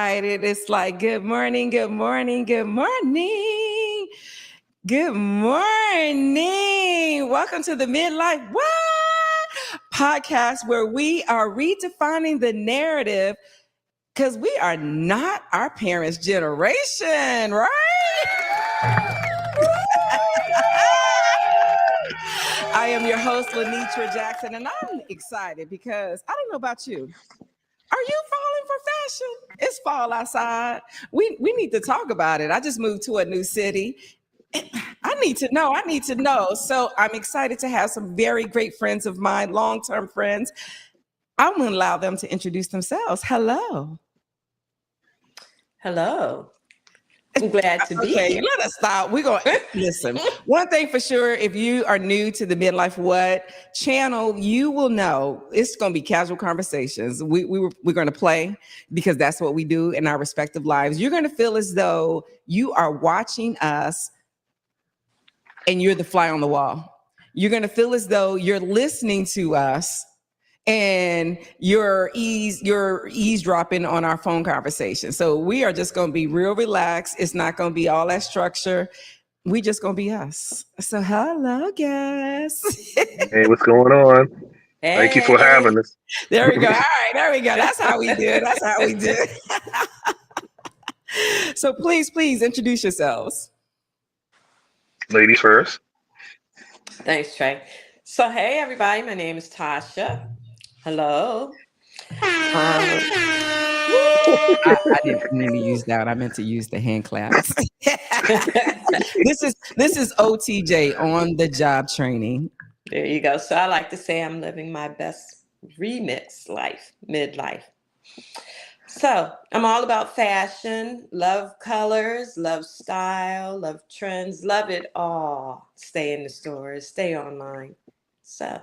excited. It's like, good morning, good morning, good morning. Good morning. Welcome to the MidLife WHAAAT podcast, where we are redefining the narrative because we are not our parents' generation, right? I am your host, Lenitra Jackson, and I'm excited because I don't know about you. Are you falling for fashion? It's fall outside. We need to talk about it. I just moved to a new city. I need to know. So I'm excited to have some very great friends of mine, long-term friends. I'm going to allow them to introduce themselves. Hello. Hello. I'm glad to be here. Let us stop. We're going to listen. One thing for sure, if you are new to the MidLife WHAAAT channel, you will know it's going to be casual conversations. We're going to play because that's what we do in our respective lives. You're going to feel as though you are watching us and you're the fly on the wall. You're going to feel as though you're listening to us and you're eavesdropping on our phone conversation. So we are just going to be real relaxed. It's not going to be all that structure. We just going to be us. So hello, guys. Hey, what's going on? Hey. Thank you for having us. There we go. All right, there we go. That's how we do it. So please introduce yourselves. Ladies first. Thanks, Trey. So, hey, everybody. My name is Tasha. Hello. I didn't mean to use that. I meant to use the hand claps. This is OTJ, on the job training. There you go. So I like to say I'm living my best remix life, midlife. So I'm all about fashion, love colors, love style, love trends, love it all. Stay in the stores, stay online. So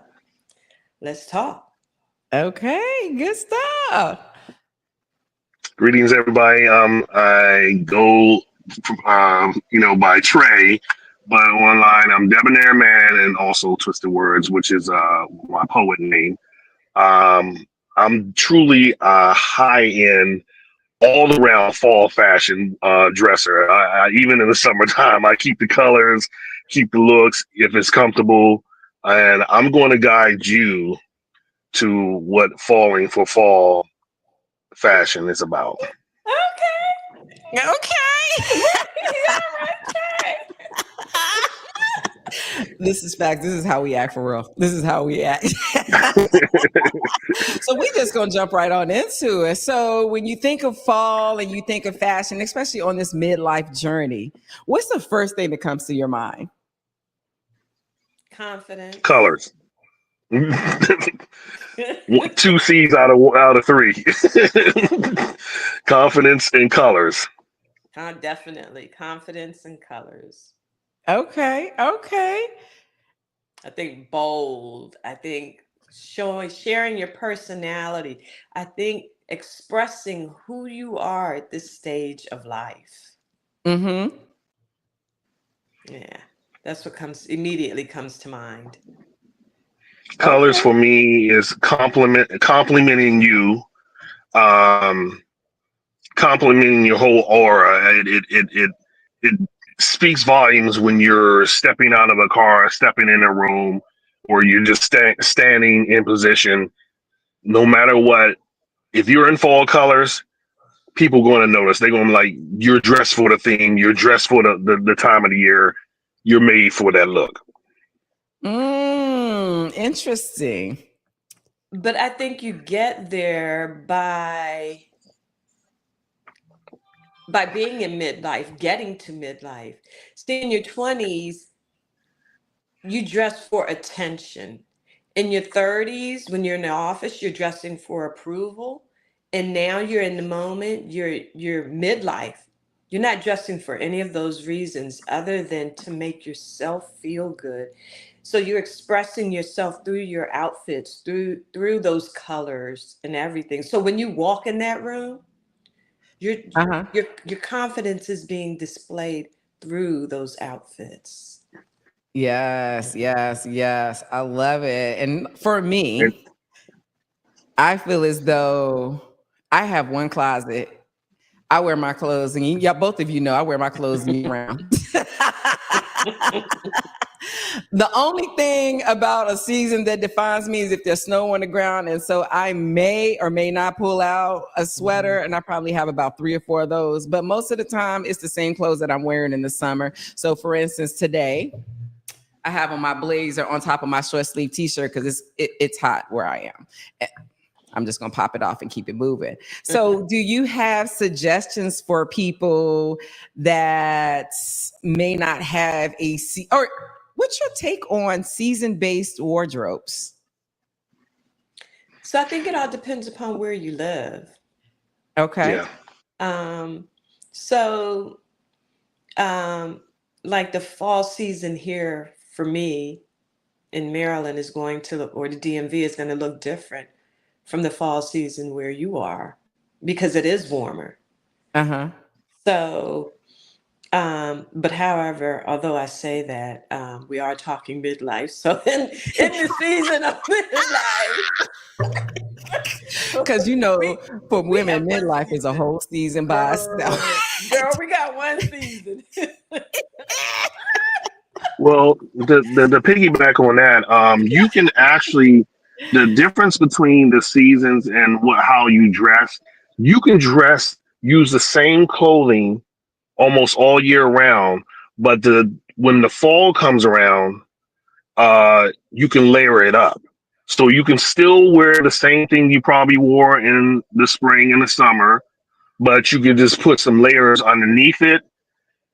let's talk. Okay, good stuff. Greetings, everybody. I go, by Trey, but online I'm Debonair Man and also Twisted Words, which is my poet name. I'm truly a high-end, all-around fall fashion dresser. I even in the summertime, I keep the colors, keep the looks if it's comfortable, and I'm going to guide you to what falling for fall fashion is about. Okay. This is fact. This is how we act for real. This is how we act. So we just gonna jump right on into it. So when you think of fall and you think of fashion, especially on this midlife journey, what's the first thing that comes to your mind? Confidence. Colors. 2 C's out of 3. Confidence and colors. Definitely. Confidence and colors. Okay. I think bold. I think sharing your personality. I think expressing who you are at this stage of life. Mm-hmm. Yeah, that's what immediately comes to mind. Colors for me is complimenting you, complimenting your whole aura. It speaks volumes when you're stepping out of a car, stepping in a room, or you're just standing in position. No matter what, if you're in fall colors, people going to notice. They're going to be like, you're dressed for the theme. You're dressed for the time of the year. You're made for that look. Interesting. But I think you get there by being in midlife, getting to midlife. See, in your 20s, you dress for attention. In your 30s, when you're in the office, you're dressing for approval. And now you're in the moment, you're midlife. You're not dressing for any of those reasons other than to make yourself feel good. So you're expressing yourself through your outfits, through those colors and everything. So when you walk in that room, your confidence is being displayed through those outfits. Yes. I love it. And for me, I feel as though I have one closet. I wear my clothes, and y'all, both of you know, I wear my clothes year round. The only thing about a season that defines me is if there's snow on the ground. And so I may or may not pull out a sweater, and I probably have about 3 or 4 of those. But most of the time, it's the same clothes that I'm wearing in the summer. So for instance, today, I have on my blazer on top of my short sleeve t-shirt because it's hot where I am. I'm just going to pop it off and keep it moving. So do you have suggestions for people that may not have or what's your take on season-based wardrobes? So I think it all depends upon where you live. Okay. Yeah. So like the fall season here for me in Maryland is going to look, or the DMV is going to look different from the fall season where you are because it is warmer. Uh-huh. So, but however, although I say that, we are talking midlife. So in the season of midlife, Because, you know, for we women, have one midlife is a season. whole season by itself. Girl, we got one season. Well, the piggyback on that, you can actually the difference between the seasons and how you dress. You can use the same clothing almost all year round, but when the fall comes around, you can layer it up. So you can still wear the same thing you probably wore in the spring and the summer, but you can just put some layers underneath it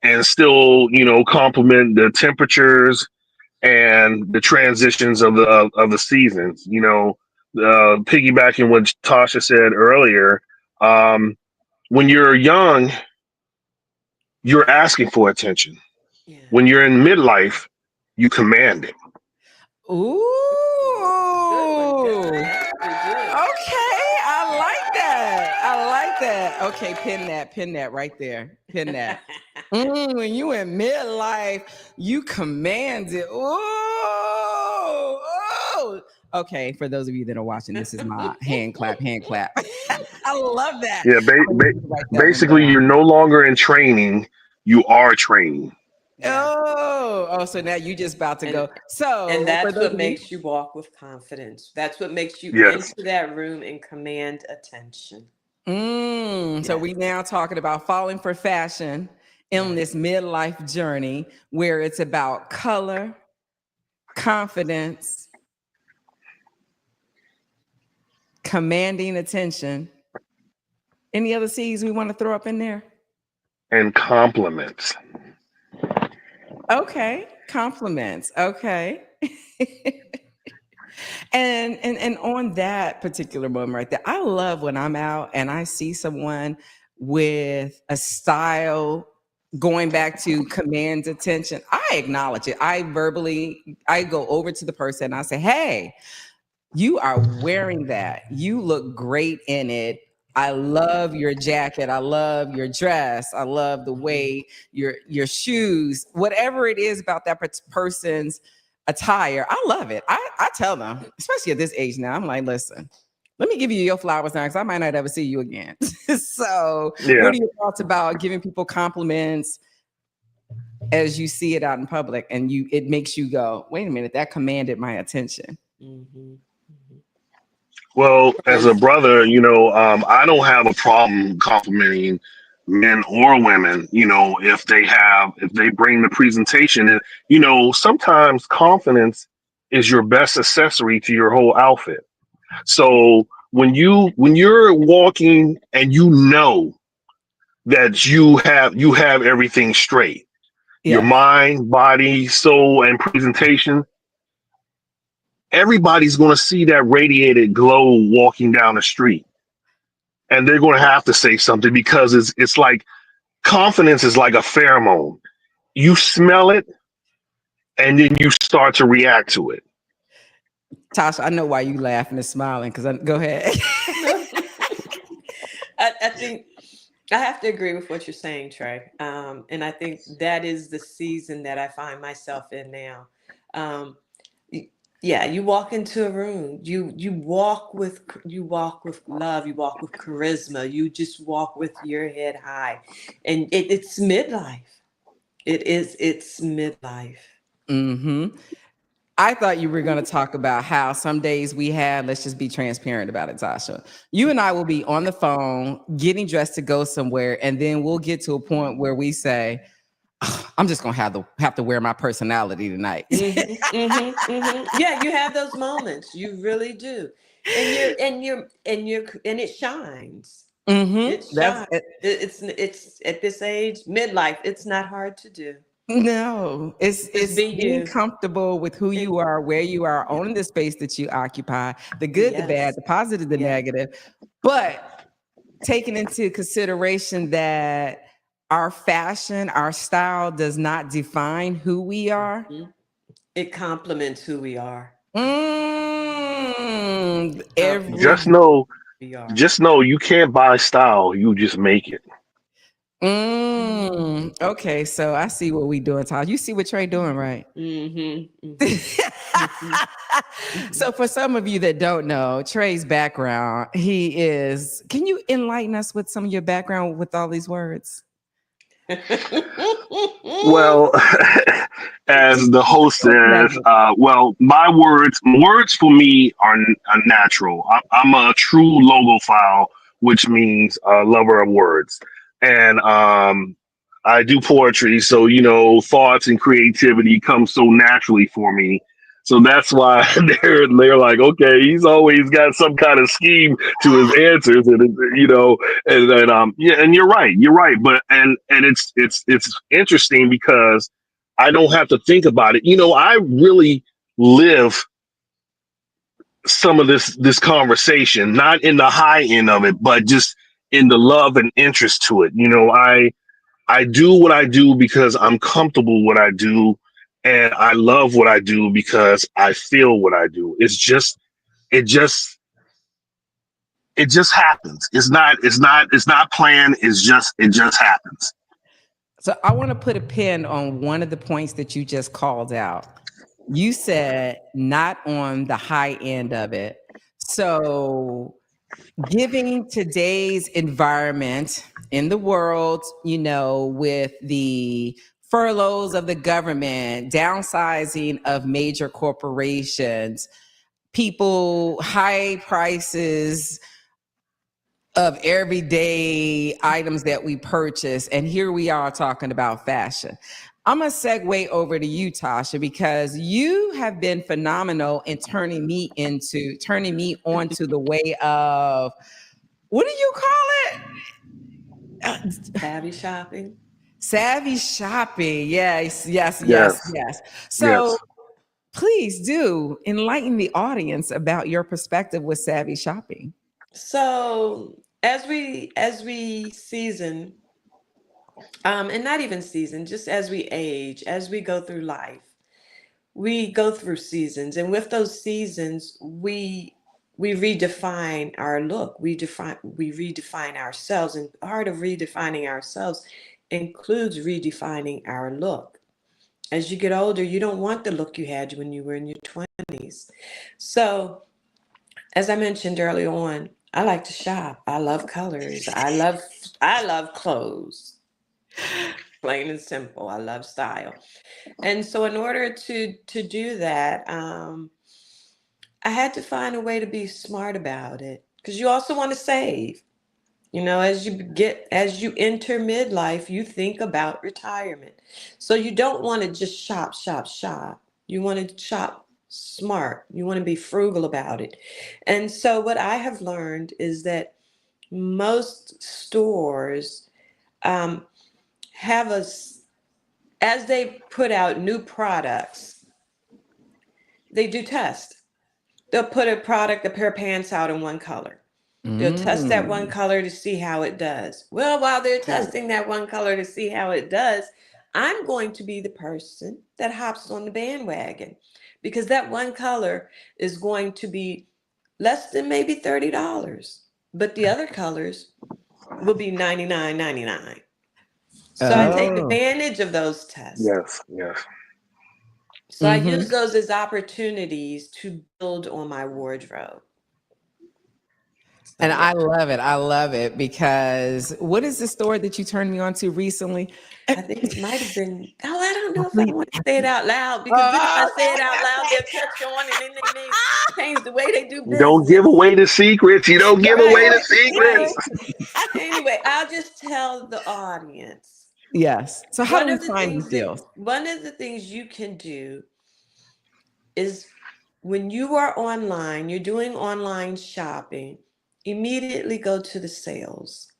and still, complement the temperatures and the transitions of the seasons. Piggybacking what Tasha said earlier, when you're young, you're asking for attention. Yeah. When you're in midlife, you command it. Ooh. Good one. Okay, I like that. I like that. Okay, pin that right there. Pin that. When you in midlife, you command it. Oh. Okay, for those of you that are watching, this is my hand clap. I love that. Yeah, I'm gonna write that one basically, down. you're no longer in training; you are training. Yeah. So now you just about to go. And So for that's those what of you, makes you walk with confidence. That's what makes you Yes, into that room and command attention. so Yes. we now talking about falling for fashion in this midlife journey where it's about color, confidence, commanding attention. Any other C's we want to throw up in there? and compliments. Okay, compliments. Okay. And on that particular moment right there, I love when I'm out and I see someone with a style going back to commands attention. I acknowledge it. I go over to the person and I say, "Hey, you are wearing that. You look great in it. I love your jacket. I love your dress. I love the way your shoes, whatever it is about that person's attire. I love it. I tell them, especially at this age now, I'm like, listen, let me give you your flowers now because I might not ever see you again." So Yeah, what are your thoughts about giving people compliments as you see it out in public and it makes you go, wait a minute, that commanded my attention? Mm-hmm. well, as a Friends. brother, I don't have a problem complimenting men or women, if they bring the presentation. And, sometimes confidence is your best accessory to your whole outfit. So when you're walking and that you have everything straight, your Yeah. mind, body, soul, and presentation, everybody's going to see that radiated glow walking down the street, and they're going to have to say something because it's like confidence is like a pheromone. You smell it, and then you start to react to it. Tasha, I know why you laughing and smiling because go ahead. I think I have to agree with what you're saying, Trey. And I think that is the season that I find myself in now. Um, Yeah, you walk into a room, you walk with love, you walk with charisma, you just walk with your head high. And it's midlife. It's midlife. Hmm. I thought you were going to talk about how some days we have, let's just be transparent about it, Tasha. You and I will be on the phone getting dressed to go somewhere, and then we'll get to a point where we say, "Ugh, I'm just going to have to wear my personality tonight." Yeah, you have those moments. You really do. And it shines. It That's shines. it. It's at this age, midlife, it's not hard to do. No, it's Just it's be being you. comfortable with who And you are, where you are, owning the space that you occupy, the good, the bad, yes. the positive, the Yeah. negative, but taking into consideration that our fashion, our style does not define who we are. Mhm. It complements who we are. Just Every Complements know, who we are. just know you can't buy style. You just make it. Okay, so I see what we doing, Todd. You see what Trey doing, right? Hmm. So for some of you that don't know Trey's background, he is, can you enlighten us with some of your background with all these words? Well, as the host says, Level. well, my words for me are natural. I'm a true logophile, which means a lover of words. And I do poetry, so, thoughts and creativity come so naturally for me. So that's why they're like, okay, he's always got some kind of scheme to his answers, and yeah, and you're right, but and it's interesting because I don't have to think about it. I really live some of this conversation, not in the high end of it, but just in the love and interest to it. I do what I do because I'm comfortable what I do, and I love what I do because I feel what I do. It just it just happens. It's not planned. It just happens. So I want to put a pin on one of the points that you just called out. You said not on the high end of it. So giving today's environment in the world, with the furloughs of the government, downsizing of major corporations, people, high prices of everyday items that we purchase. And here we are talking about fashion. I'm going to segue over to you, Tasha, because you have been phenomenal in turning me onto the way of, what do you call it? Savvy shopping. Savvy shopping. Yes, yes, yes, Yes, yes. So yes. please do enlighten the audience about your perspective with savvy shopping. So as we season, and not even season, just as we age, as we go through life, we go through seasons, and with those seasons, we redefine our look. We redefine ourselves, and part of redefining ourselves includes redefining our look. As you get older, you don't want the look you had when you were in your 20s. So, as I mentioned early on, I like to shop. I love colors. I love clothes. Plain and simple. I love style. And so in order to do that, I had to find a way to be smart about it because you also want to save. As you enter midlife, you think about retirement. So you don't want to just shop, shop, shop. You want to shop smart. You want to be frugal about it. And so what I have learned is that most stores um, have as they put out new products, they do test. They'll put a pair of pants out in one color. They'll test that one Mm. color to see how it does. Well, while they're testing that one color to see how it does, I'm going to be the person that hops on the bandwagon because that one color is going to be less than maybe $30, but the other colors will be 99.99. So I take Oh. advantage of those tests. Yes, yes. So I use those as opportunities to build on my wardrobe. So, And I love it. I love it because what is the store that you turned me on to recently? I think it might have been, I don't know if I want to say it out loud, because then if I say it out loud, they'll catch on and then they may change the way they do You don't give business. away the secrets. You don't give away the secrets. Anyway, I'll just tell the audience. Yes. So how do we find these deals? One of the things you can do is when you are online, you're doing online shopping, immediately go to the sales.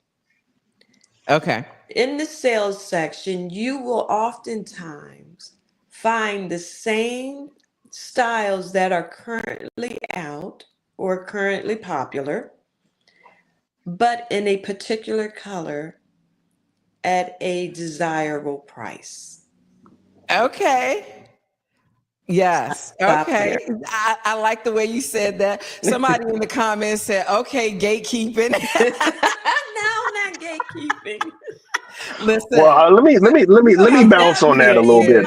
Okay. In the sales section, you will oftentimes find the same styles that are currently out or currently popular, but in a particular color at a desirable price. Okay. Yes. Stop Okay. there. I like the way you said that. Somebody in the comments said, okay, gatekeeping. No, not gatekeeping. Listen. Well, let me bounce on that a little bit.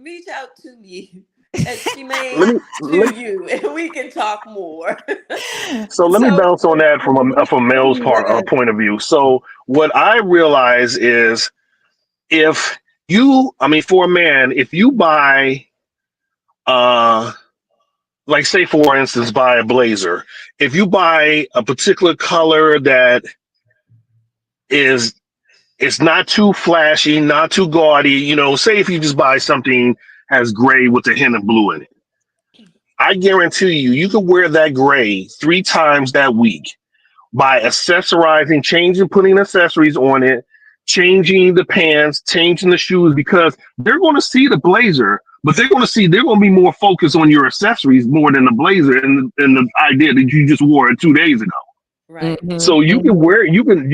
Reach out to me at Shemaine Let me to you, and we can talk more. So let me bounce on that from Mel's point of view. So what I realize is, if for a man, if you buy, like say for instance, buy a blazer, if you buy a particular color that is, it's not too flashy, not too gaudy, say if you just buy something has gray with a hint of blue in it, I guarantee you can wear that gray 3 times that week by accessorizing, changing, putting accessories on it, changing the pants, changing the shoes, because they're going to see the blazer, but they're going to be more focused on your accessories more than the blazer and the idea that you just wore it 2 days ago. Right. So you can wear, you can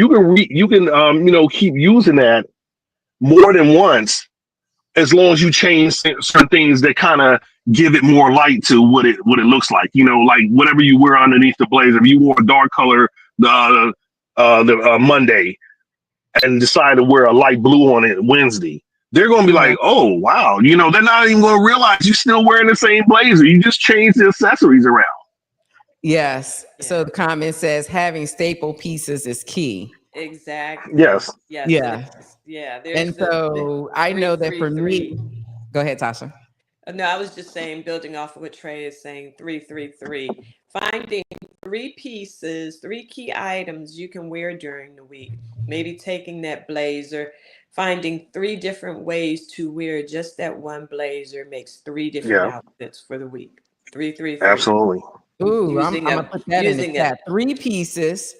keep using that more than once, as long as you change certain things that kind of give it more light to what it looks like. Like whatever you wear underneath the blazer. If you wore a dark color the Monday and decide to wear a light blue on it Wednesday, they're going to be like, oh wow, they're not even going to realize you're still wearing the same blazer. You just changed the accessories around. Yes. Yeah. So the comment says having staple pieces is key. Exactly. Yes. Yes. Yeah. Yeah. And so I know that for me, go ahead, Tasha. No, I was just saying, building off of what Trey is saying, 333. Finding 3 pieces, 3 key items you can wear during the week. Maybe taking that blazer, finding 3 different ways to wear just that one blazer makes 3 different outfits for the week. 333. Absolutely. Ooh, I'm gonna put that in the chat. 3 pieces,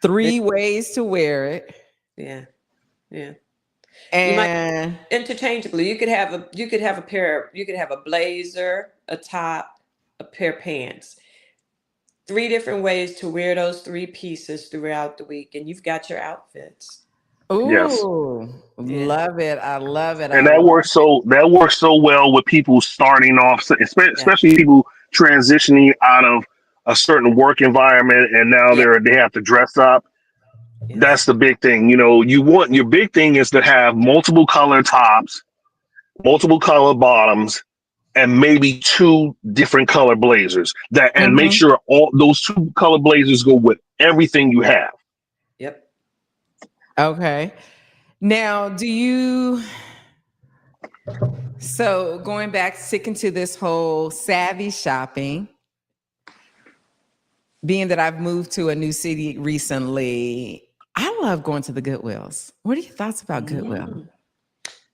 3 ways to wear it. Yeah. Yeah. And you might interchangeably. You could have a blazer, a top, a pair of pants. 3 different ways to wear those 3 pieces throughout the week, and you've got your outfits. Ooh, love it. I love it. And that works so well with people starting off, especially people transitioning out of a certain work environment, and now they have to dress up. Yes. That's the big thing. Your big thing is to have multiple color tops, multiple color bottoms, and maybe 2 different color blazers. And make sure all those 2 color blazers go with everything you have. Yep. Okay. Now, so going back, sticking to this whole savvy shopping, being that I've moved to a new city recently, I love going to the Goodwills. What are your thoughts about Goodwill?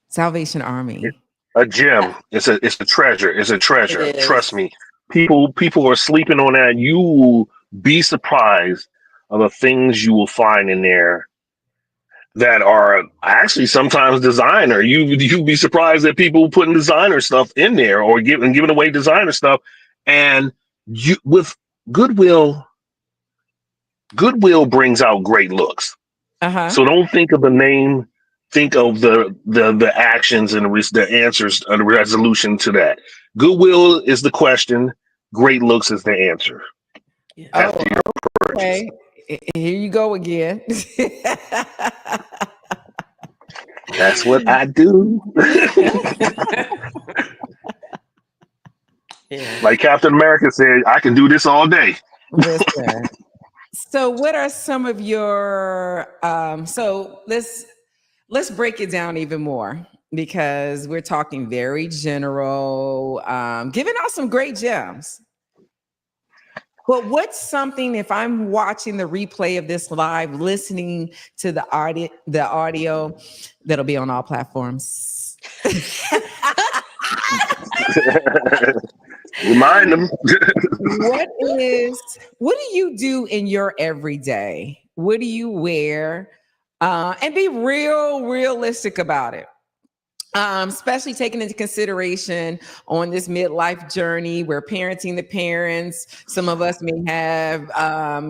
Salvation Army. A gem. It's a treasure. It's a treasure. Trust me. People are sleeping on that. You will be surprised of the things you will find in there that are actually sometimes designer. You'd be surprised that people putting designer stuff in there or giving away designer stuff. And with Goodwill brings out great looks. So don't think of the name, think of the actions and the answers and the resolution to that. Goodwill is the question, great looks is the answer. After your purchase. Here you go again. That's what I do. Like Captain America said, I can do this all day. Listen. So what are some of your so let's break it down even more because we're talking very general, giving out some great gems. But what's something if I'm watching the replay of this live, listening to the audio that'll be on all platforms? Remind them. What do you do in your everyday? What do you wear? And be realistic about it. Especially taking into consideration on this midlife journey, we're parenting the parents. Some of us may have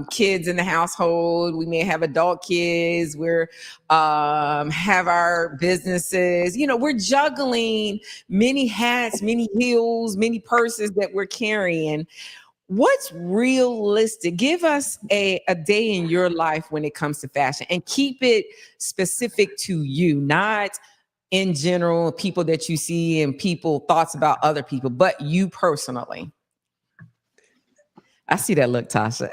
kids in the household. We may have adult kids. We're have our businesses. You know, we're juggling many hats, many heels, many purses that we're carrying. What's realistic? Give us a day in your life when it comes to fashion and keep it specific to you, not in general, people that you see and people thoughts about other people, but you personally. I see that look, Tasha.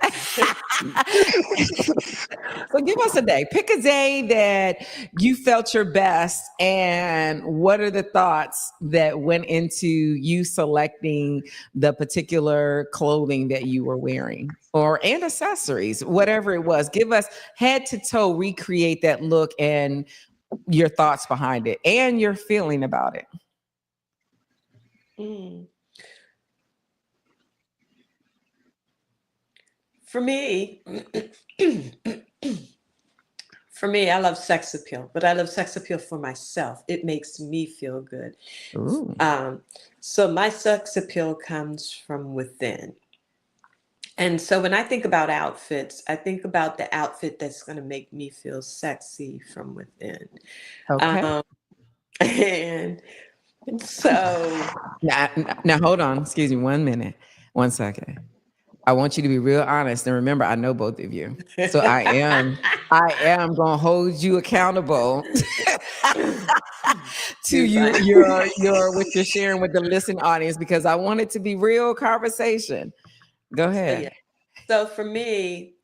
So give us a day. Pick a day that you felt your best, and what are the thoughts that went into you selecting the particular clothing that you were wearing and accessories, whatever it was. Give us head to toe, recreate that look and your thoughts behind it and your feeling about it. For me, I love sex appeal, but I love sex appeal for myself. It makes me feel good. So my sex appeal comes from within. And so when I think about outfits, I think about the outfit that's going to make me feel sexy from within. Okay. And so now hold on. Excuse me 1 minute. 1 second. I want you to be real honest. And remember, I know both of you. So I am going to hold you accountable to your what you're sharing with the listening audience, because I want it to be real conversation. Go ahead. So for me,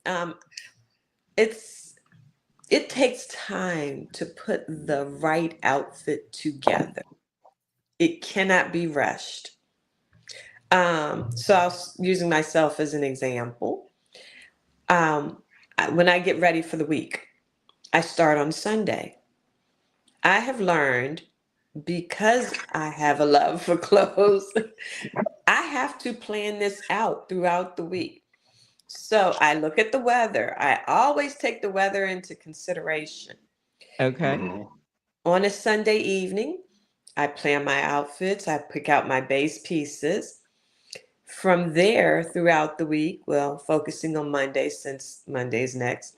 it takes time to put the right outfit together. It cannot be rushed. So I was using myself as an example. When I get ready for the week, I start on Sunday. I have learned, because I have a love for clothes, I have to plan this out throughout the week. So I look at the weather. I always take the weather into consideration. Okay. On a Sunday evening, I plan my outfits. I pick out my base pieces. From there, throughout the week, well, focusing on Monday since Monday's next,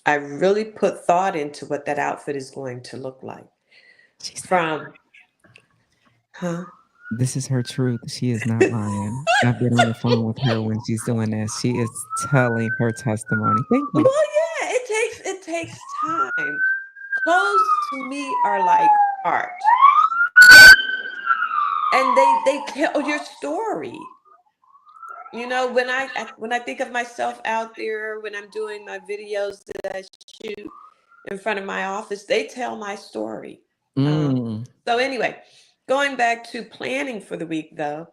I really put thought into what that outfit is going to look like. This is her truth. She is not lying. I've been on the phone with her when she's doing this. She is telling her testimony. Thank you. Well, yeah, it takes time. Clothes to me are like art, and they tell your story. You know, when I think of myself out there, when I'm doing my videos that I shoot in front of my office, they tell my story. So anyway, going back to planning for the week, though,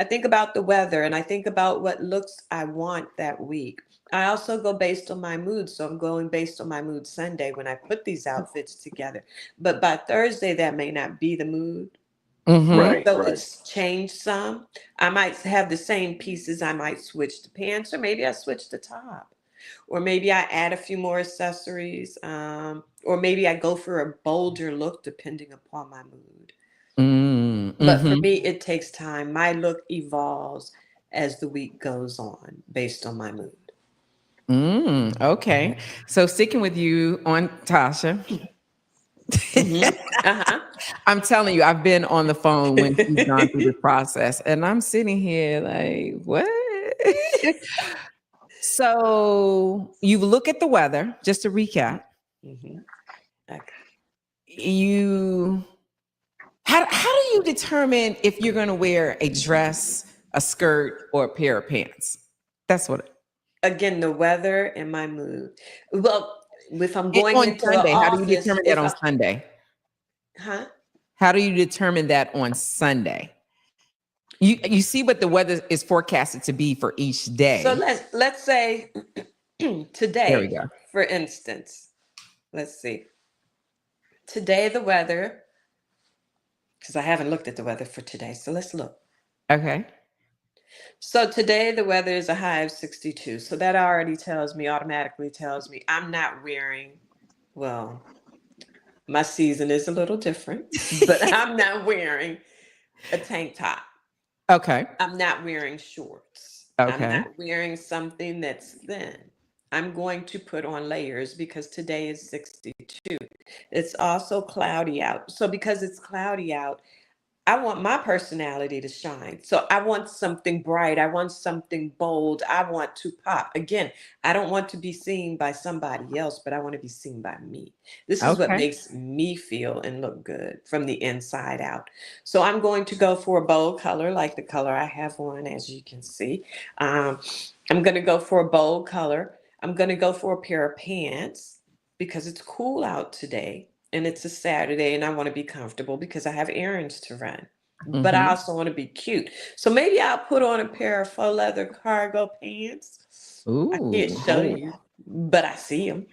I think about the weather and I think about what looks I want that week. I also go based on my mood. So I'm going based on my mood Sunday when I put these outfits together. But by Thursday, that may not be the mood. Right. So it's changed some. I might have the same pieces. I might switch the pants, or maybe I switch the top, or maybe I add a few more accessories, or maybe I go for a bolder look depending upon my mood. But for me, it takes time. My look evolves as the week goes on based on my mood. Okay. So sticking with you on Tasha. I'm telling you, I've been on the phone when she's gone through the process, and I'm sitting here like, what? So you look at the weather, just to recap. How do you determine if you're going to wear a dress a skirt or a pair of pants? That's what. Again, the weather and my mood. Well, if I'm And going on into an Sunday, how do you office, determine that if on I, Sunday? huh? How do you determine that on Sunday? You see what the weather is forecasted to be for each So day. let's say There we today, go. for instance, let's see. Today the weather, because I haven't looked at the weather for today, so let's look. Okay. So today the weather is a high of 62. So that already automatically tells me I'm not wearing, well, my season is a little different, but I'm not wearing a tank top. Okay. I'm not wearing shorts. I'm Okay. not wearing something that's thin. I'm going to put on layers because today is 62. It's also cloudy out. So because it's cloudy out, I want my personality to shine. So I want something bright. I want something bold. I want to pop. Again, I don't want to be seen by somebody else, but I want to be seen by me. This is what Okay. makes me feel and look good from the inside out. So I'm going to go for a bold color, like the color I have on, as you can see. I'm going to go for a bold color. I'm going to go for a pair of pants because it's cool out today and it's a Saturday and I want to be comfortable because I have errands to run. But I Mm-hmm. also want to be cute. So maybe I'll put on a pair of faux leather cargo pants. I can't Ooh. show you, but I see them.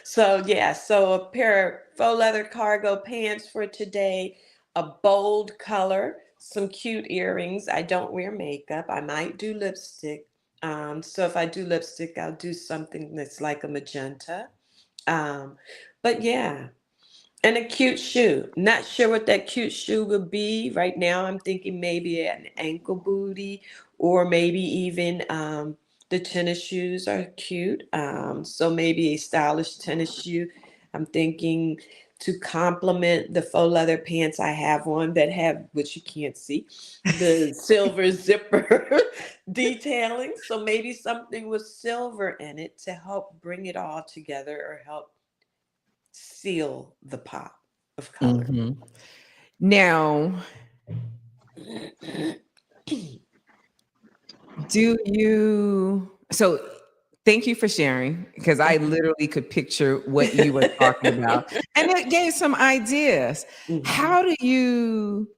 So yeah, so a pair of faux leather cargo pants for today, a bold color, some cute earrings. I don't wear makeup. I might do lipstick. So if I do lipstick, I'll do something that's like a magenta. Um, but yeah, and a cute shoe. Not sure what that cute shoe would be. Right now, I'm thinking maybe an ankle booty or maybe even the tennis shoes are cute. So maybe a stylish tennis shoe. I'm thinking to complement the faux leather pants I have on that have, which you can't see, the silver zipper detailing. So maybe something with silver in it to help bring it all together or help seal the pop of color. Mm-hmm. Now, do you? So, thank you for sharing because I literally could picture what you were talking about, and it gave some ideas. Mhm, How do you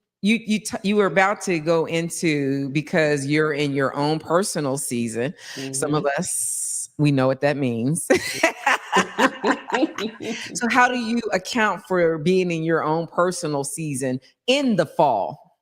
were about to go into because you're in your own personal season. Some of mhm. us we know what that means. So, how do you account for being in your own personal season in the fall?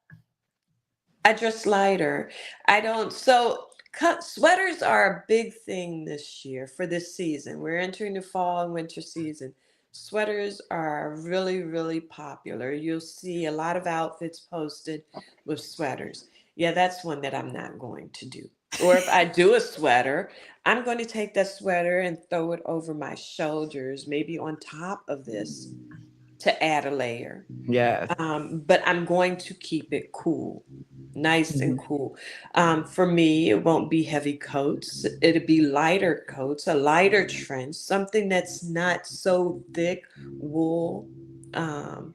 I dress lighter. I don't, so cut sweaters are a big thing this year for this season. We're entering the fall and winter season. Sweaters are really, really popular. You'll see a lot of outfits posted with sweaters. Yeah, that's one that I'm not going to do. Or if I do a sweater, I'm going to take that sweater and throw it over my shoulders, maybe on top of this to add a layer. Yes. But I'm going to keep it cool, nice and Mhm. cool. For me, it won't be heavy coats. It'll be lighter coats, a lighter trench, something that's not so thick wool. Um,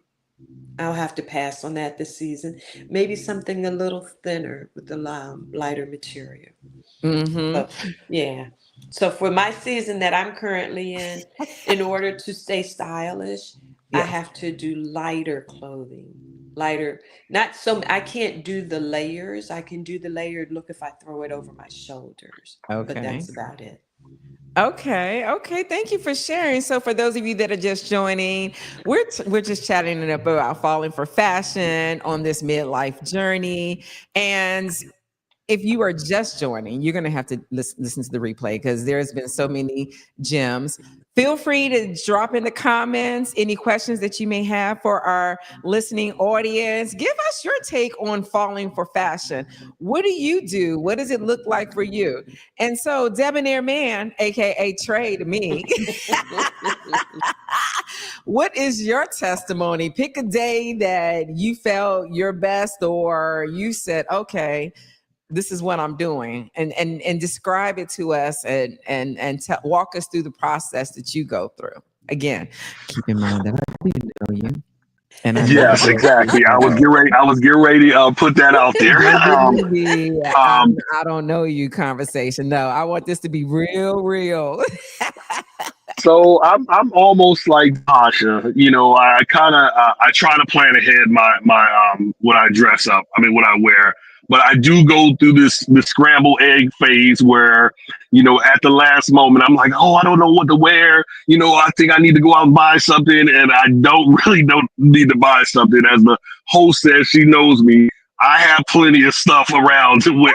I'll have to pass on that this season. Maybe something a little thinner with a lighter material. Mhm. So, yeah. So for my season that I'm currently in order to stay stylish, I Yes. have to do lighter clothing. Lighter, not so I can't do the layers. I can do the layered look if I throw it over my shoulders, but Okay. that's about it. Okay. Okay. Thank you for sharing. So, for those of you that are just joining, we're just chatting about falling for fashion on this midlife journey. And if you are just joining, you're going to have to listen to the replay because there's been so many gems. Feel free to drop in the comments any questions that you may have for our listening audience. Give us your take on falling for fashion. What do you do? What does it look like for you? And so, Debonair Man, aka Trey, to me, what is your testimony? Pick a day that you felt your best, or you said, "Okay, this is what I'm doing," and describe it to us and walk us through the process that you go through. Again, keep in mind that I do know you. And I know Yes, you exactly. I was will. getting ready. I was getting ready to put that out there. Don't give me the Um, I don't know you conversation. No, I want this to be real, real. So I'm almost like Tasha. You know, I kind of I try to plan ahead my what I dress up. I mean, what I wear. But I do go through this scrambled egg phase where, you know, at the last moment I'm like, oh, I don't know what to wear. You know, I think I need to go out and buy something, and I don't need to buy something. As the host says, she knows me. I have plenty of stuff around to wear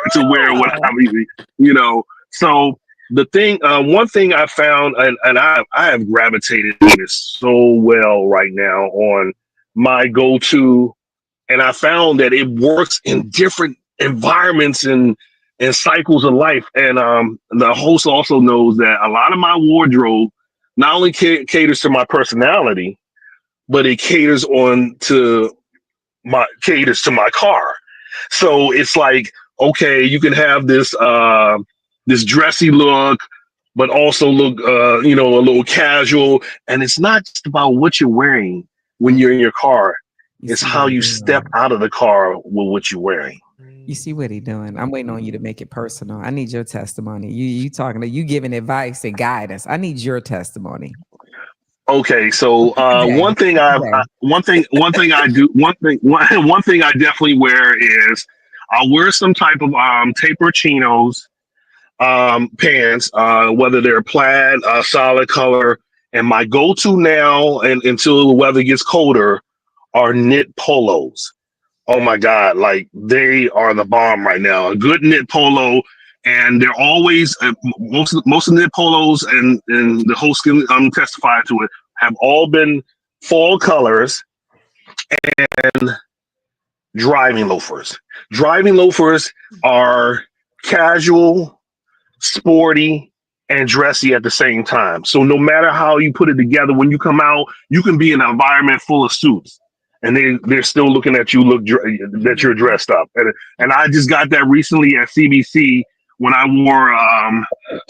when Oh. I'm eating. You know, so the thing, one thing I found, and I have gravitated to this so well right now on my go-to, and I found that it works in different environments and cycles of life. And the host also knows that a lot of my wardrobe not only caters to my personality, but it caters to my car. So it's like, okay, you can have this dressy look, but also look you know, a little casual. And it's not just about what you're wearing when you're in your car. You It's see how what he you step doing. out of the car with what you're wearing. You see what he doing. I'm waiting on you to make it personal. I need your testimony. You talking to you giving advice and guidance. I need your testimony. Okay, so Today. Today. one thing I definitely wear is I'll wear some type of taper chinos, pants, whether they're plaid, solid color, and my go-to now and until the weather gets colder are knit polos. Oh my God, like they are the bomb right now. A good knit polo, and they're always most of the knit polos, and the host can testify to it, have all been fall colors and driving loafers. Driving loafers are casual, sporty, and dressy at the same time. So no matter how you put it together, when you come out, you can be in an environment full of suits, and they're still looking at you that you're dressed up. And I just got that recently at CBC when I wore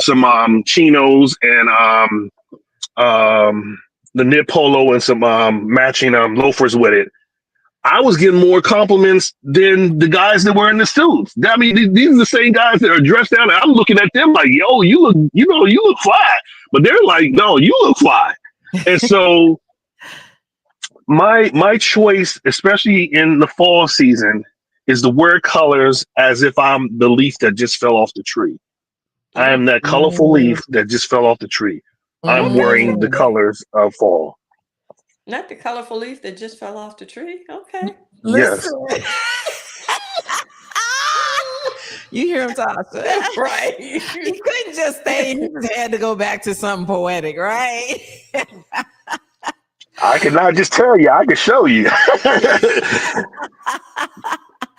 some chinos and the knit polo and some matching loafers with it. I was getting more compliments than the guys that were in the suits. I mean, these are the same guys that are dressed down. And I'm looking at them like, yo, you look fly. But they're like, no, you look fly. And so my choice, especially in the fall season, is to wear colors as if I'm the leaf that just fell off the tree. I am that colorful Mm, leaf that just fell off the tree. I'm wearing the mm. colors of fall. Not the colorful leaf that just fell off the tree. Okay. Yes. Listen. You hear him talk. Right. He couldn't just stay. He just had to go back to something poetic, right? I cannot just tell you, I can show you.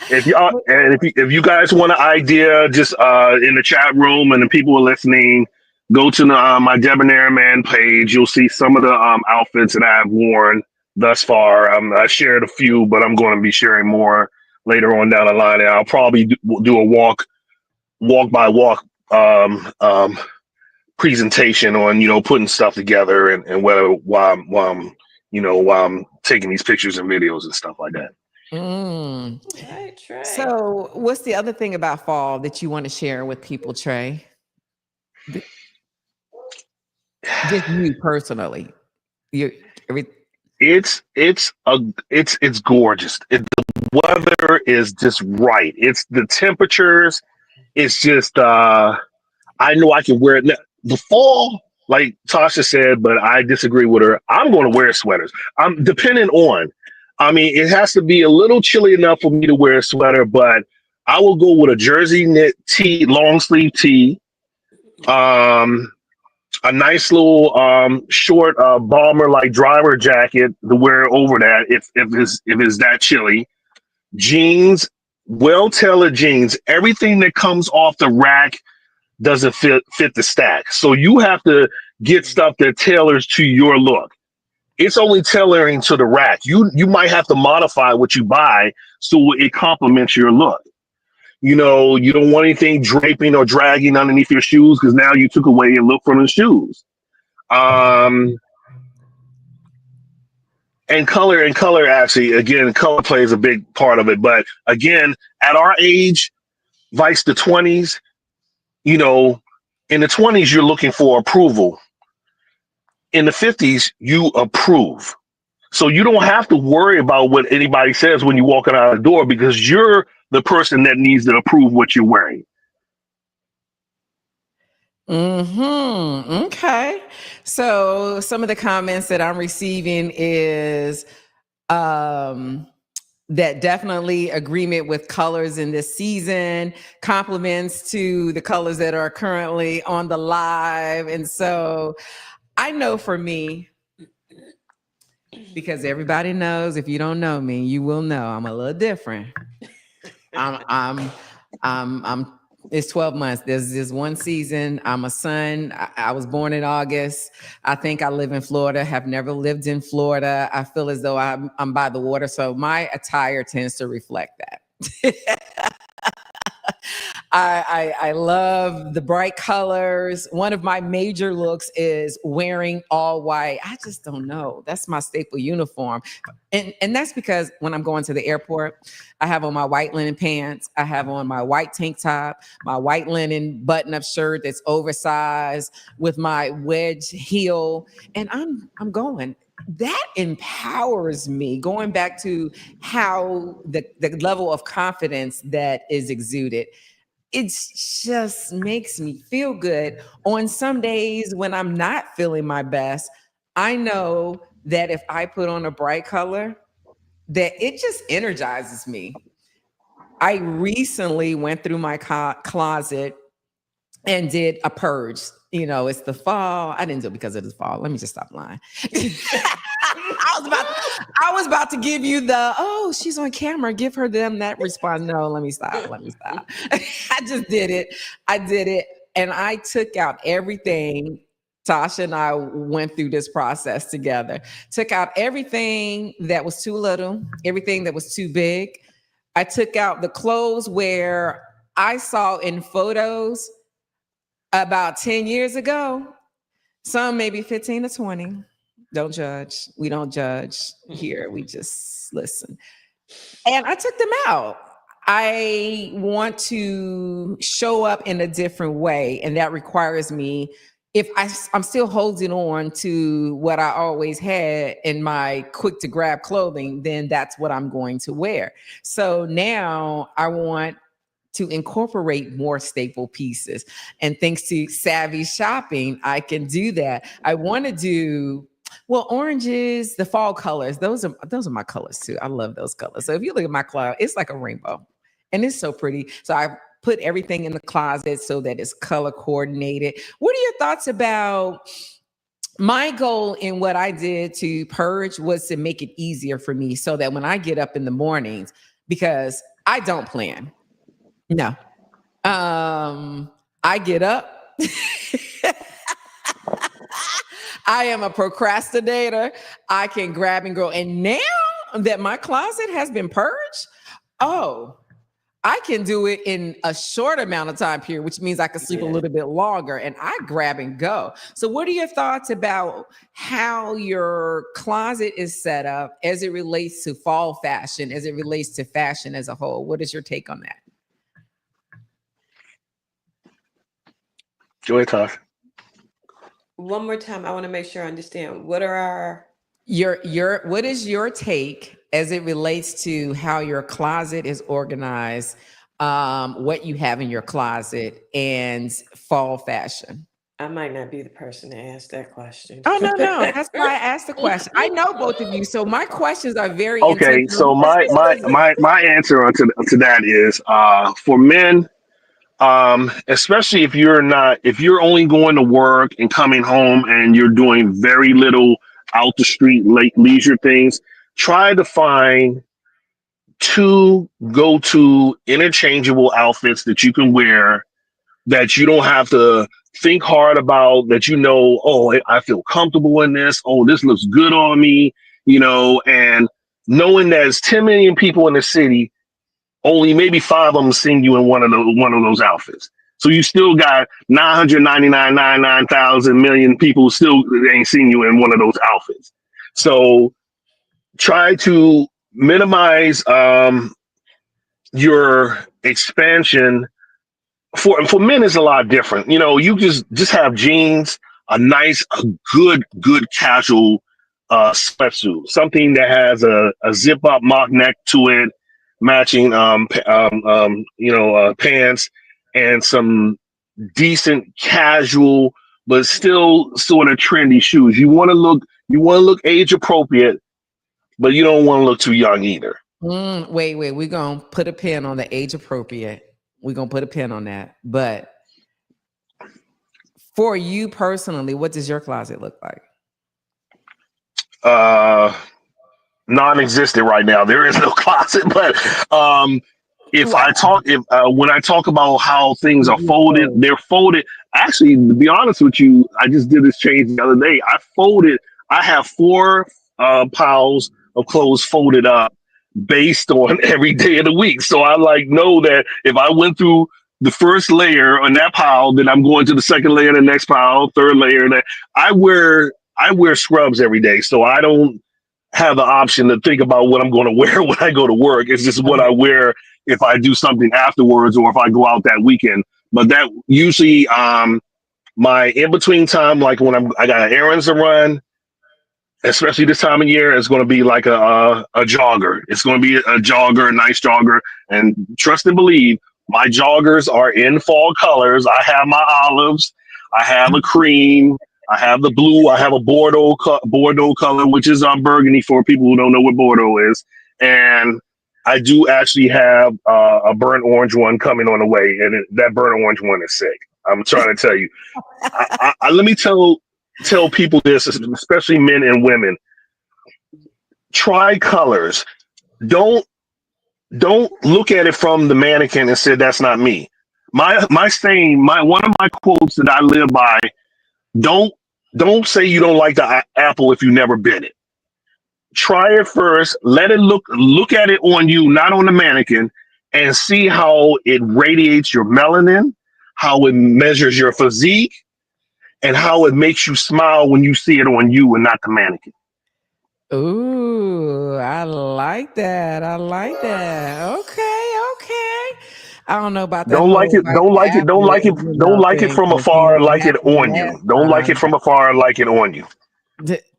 If you guys want an idea, just in the chat room and the people are listening, go to my Debonair Man page. You'll see some of the outfits that I've worn thus far. I shared a few, but I'm going to be sharing more later on down the line. And I'll probably do a walk by walk presentation on, you know, putting stuff together and whether while I'm taking these pictures and videos and stuff like that. Mm. Right, Trey. So, what's the other thing about fall that you want to share with people, Trey? Just you personally. You every It's gorgeous. The weather is just right. It's the temperatures. It's just I know I can wear it. Now, the fall, like Tasha said, but I disagree with her. I'm going to wear sweaters. I'm depending on. I mean, it has to be a little chilly enough for me to wear a sweater, but I will go with a jersey knit tee, long sleeve tee, um, a nice little short bomber like driver jacket to wear over that if it's that chilly. Jeans, well tailored jeans. Everything that comes off the rack doesn't fit the stack. So you have to get stuff that tailors to your look. It's only tailoring to the rack. You might have to modify what you buy so it complements your look. You know, you don't want anything draping or dragging underneath your shoes because now you took away your look from the shoes. And And color actually, again, color plays a big part of it. But again, at our age, vice the 20s, you know, in the 20s, you're looking for approval. In the 50s, you approve. So you don't have to worry about what anybody says when you're walking out the door because you're the person that needs to approve what you're wearing. Okay. So some of the comments that I'm receiving is that definitely agreement with colors in this season, compliments to the colors that are currently on the live. And so I know for me, because everybody knows, if you don't know me, you will know I'm a little different. I'm it's 12 months. There's this one season. I'm a son. I was born in August. I think I live in Florida, have never lived in Florida. I feel as though I'm by the water. So my attire tends to reflect that. I love the bright colors. One of my major looks is wearing all white. I just don't know. That's my staple uniform. And that's because when I'm going to the airport, I have on my white linen pants. I have on my white tank top, my white linen button-up shirt that's oversized with my wedge heel. And I'm going. That empowers me, going back to how the level of confidence that is exuded. It just makes me feel good. On some days when I'm not feeling my best, I know that if I put on a bright color, that it just energizes me. I recently went through my closet and did a purge. You know, it's the fall. I didn't do it because it is fall. Let me just stop lying. I was about to give you the, oh, she's on camera. Give her that response. No, let me stop. I just did it. I did it. And I took out everything. Tasha and I went through this process together. Took out everything that was too little, everything that was too big. I took out the clothes where I saw in photos about 10 years ago, some maybe 15 to 20. Don't judge. We don't judge here. We just listen. And I took them out. I want to show up in a different way. And that requires me, if I'm still holding on to what I always had in my quick to grab clothing, then that's what I'm going to wear. So now I want to incorporate more staple pieces. And thanks to savvy shopping, I can do that. I want to do, well, oranges, the fall colors, those are my colors too. I love those colors. So if you look at my closet, it's like a rainbow and it's so pretty. So I put everything in the closet so that it's color coordinated. What are your thoughts about my goal in what I did to purge was to make it easier for me so that when I get up in the mornings, because I don't plan. No. I get up. I am a procrastinator. I can grab and go. And now that my closet has been purged, I can do it in a short amount of time period, which means I can sleep a little bit longer and I grab and go. So what are your thoughts about how your closet is set up as it relates to fall fashion, as it relates to fashion as a whole? What is your take on that? Go ahead, Tosh. One more time, I want to make sure I understand. What are our what is your take as it relates to how your closet is organized, what you have in your closet, and fall fashion? I might not be the person to ask that question. Oh, no. That's why I asked the question. I know both of you, so my questions are very Okay, so my answer to that is for men, especially if you're only going to work and coming home and you're doing very little out the street leisure things, try to find 2 go-to interchangeable outfits that you can wear that you don't have to think hard about, that I feel comfortable in this. Oh, this looks good on me, and knowing there's 10 million people in the city, only maybe 5 of them seen you in one of those outfits. So you still got 999,000 million people still ain't seen you in one of those outfits. So try to minimize your expansion. For men is a lot different. You know, you just have jeans, a good casual sweatsuit, something that has a zip up mock neck to it, matching pants, and some decent casual but still sort of trendy shoes. You want to look age appropriate, but you don't want to look too young either. Wait. We're going to put a pin on the age appropriate. We're going to put a pin on that. But for you personally, what does your closet look like? Non-existent right now. There is no closet, but when I talk about how things are folded, they're folded. Actually, to be honest with you, I just did this change the other day. I have four piles of clothes folded up based on every day of the week. So I know that if I went through the first layer on that pile, then I'm going to the second layer, the next pile, third layer. That I wear scrubs every day, so I don't have the option to think about what I'm going to wear when I go to work. It's just what I wear if I do something afterwards or if I go out that weekend. But that usually my in between time, like when I got errands to run, especially this time of year, it's going to be like a jogger. It's going to be a jogger, a nice jogger. And trust and believe, my joggers are in fall colors. I have my olives. I have a cream. I have the blue. I have a Bordeaux color, which is burgundy for people who don't know what Bordeaux is. And I do actually have a burnt orange one coming on the way. And that burnt orange one is sick. I'm trying to tell you. Let me tell people this, especially men and women. Try colors. Don't look at it from the mannequin and say that's not me. My saying, one of my quotes that I live by: don't say you don't like the apple if you never bit it. Try it first. Let it look at it on you, not on the mannequin, and see how it radiates your melanin, how it measures your physique, and how it makes you smile when you see it on you and not the mannequin. Ooh, I like that. Okay. I don't know about that Don't like whole it. like Don't the like it. Don't apple, like it. Don't like it thing, from 'cause, you afar. know, what Like it happened on last you. Don't like it time. from afar. Like it on you.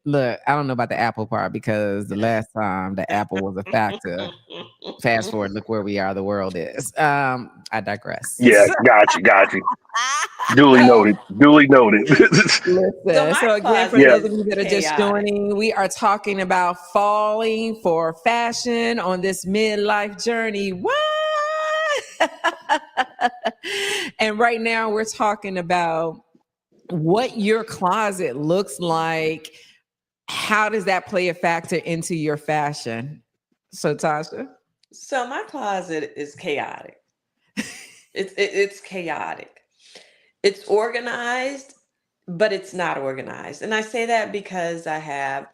Look, I don't know about the apple part because the last time the apple was a factor. Fast forward, look where we are. The world is. I digress. Yeah, got you. Duly So, noted. Duly noted. so Listen, my so again, for Yeah. closet those is of you that are just chaotic. joining, we are talking about falling for fashion on this midlife journey. What? And right now, we're talking about what your closet looks like. How does that play a factor into your fashion? So, Tasha? So my closet is chaotic. It's chaotic. It's organized, but it's not organized. And I say that because I have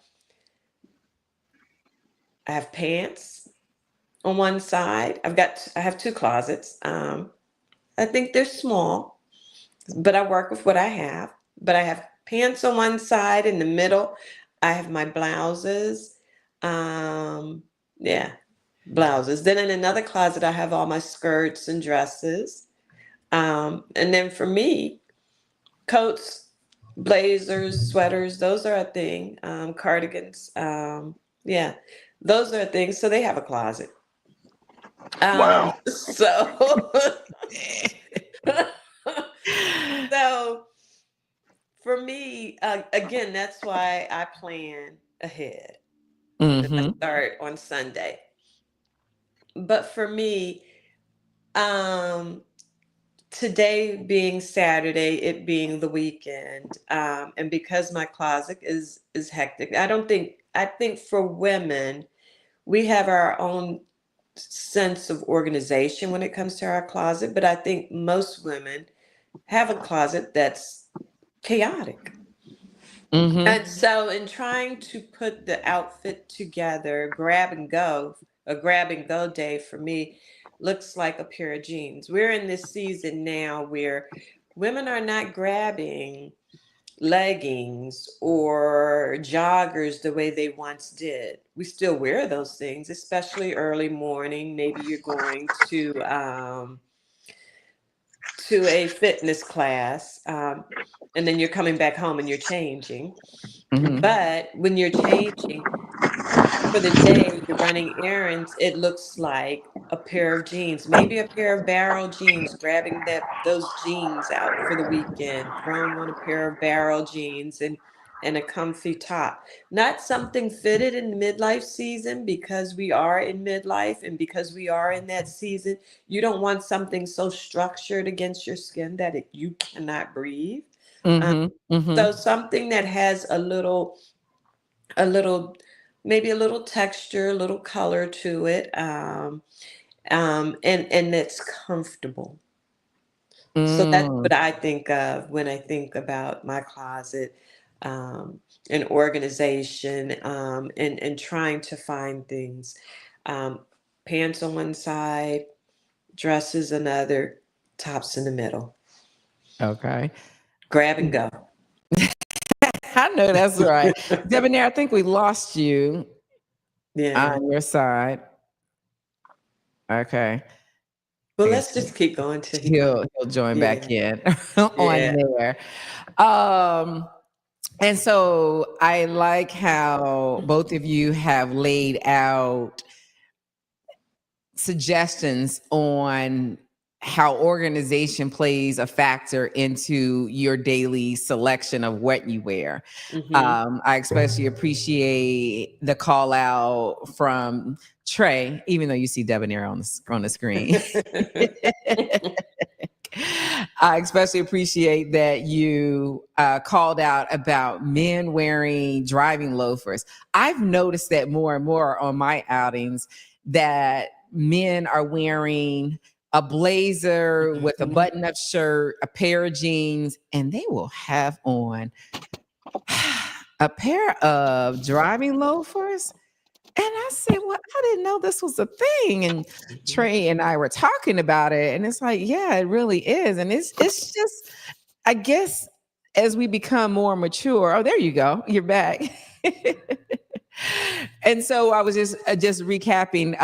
pants on one side. I have two closets. I think they're small, but I work with what I have. But I have pants on one side. In the middle, I have my blouses. Yeah, blouses. Then in another closet, I have all my skirts and dresses. And then for me, coats, blazers, sweaters, those are a thing. Cardigans. Yeah, those are things. So they have a closet. Wow. So so for me, again, that's why I plan ahead and I Mm-hmm. start on Sunday. But for me, um, today being Saturday, it being the weekend, and because my closet is hectic, I think for women, we have our own sense of organization when it comes to our closet, but I think most women have a closet that's chaotic. Mm-hmm. And so, in trying to put the outfit together, a grab and go day for me looks like a pair of jeans. We're in this season now where women are not grabbing leggings or joggers the way they once did. We still wear those things, especially early morning. Maybe you're going to a fitness class, and then you're coming back home and you're changing. Mhm. But when you're changing, for the day you're running errands, it looks like a pair of jeans, maybe a pair of barrel jeans, grabbing those jeans out for the weekend, throwing on a pair of barrel jeans and a comfy top. Not something fitted in the midlife season, because we are in midlife and because we are in that season. You don't want something so structured against your skin that you cannot breathe. Um, Mhm. so Mhm. something that has a little maybe a little texture, a little color to it, and it's comfortable. So that's Mm. what I think of when I think about my closet, um, and organization, and trying to find things. Um, Pants on one side, dresses another, tops in the middle. Okay. Grab and go. I know that's right. Debonair, I think we lost you Yeah. on your side. Okay. Well, I let's guess just keep going till he comes. he'll join back Yeah. in on Yeah. there. Um, and so I like how both of you have laid out suggestions on how organization plays a factor into your daily selection of what you wear. Hmm. I especially appreciate the call out from Trey, even though you see Debonair on the screen. I especially appreciate that you called out about men wearing driving loafers. I've noticed that more and more on my outings, that men are wearing a blazer with a Mhm. button-up shirt, a pair of jeans, and they will have on a pair of driving loafers. And I said, well, I didn't know this was a thing. And Mhm. Trey and I were talking about it. And it's like, yeah, it really is. And it's just, I guess as we become more mature, oh, there you go. You're back. And so I was just recapping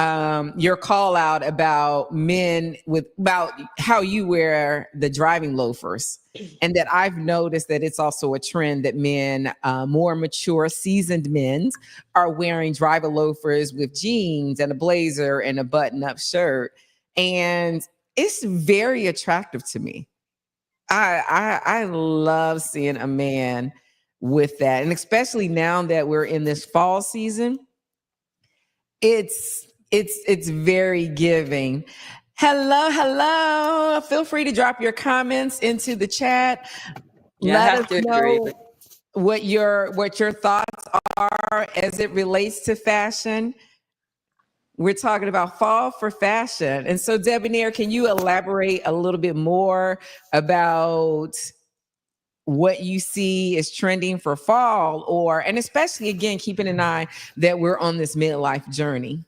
your call out about men with about how you wear the driving loafers, and that I've noticed that it's also a trend that men, more mature, seasoned men, are wearing driver loafers with jeans and a blazer and a button-up shirt, and it's very attractive to me. I love seeing a man with that, and especially now that we're in this fall season, it's very giving. Hello, hello. Feel free to drop your comments into the chat. Yeah, I Let have us to agree. know what your thoughts are as it relates to fashion. We're talking about fall for fashion. And so, Debonair, can you elaborate a little bit more about what you see is trending for fall, or, and especially again, keeping in mind that we're on this midlife journey?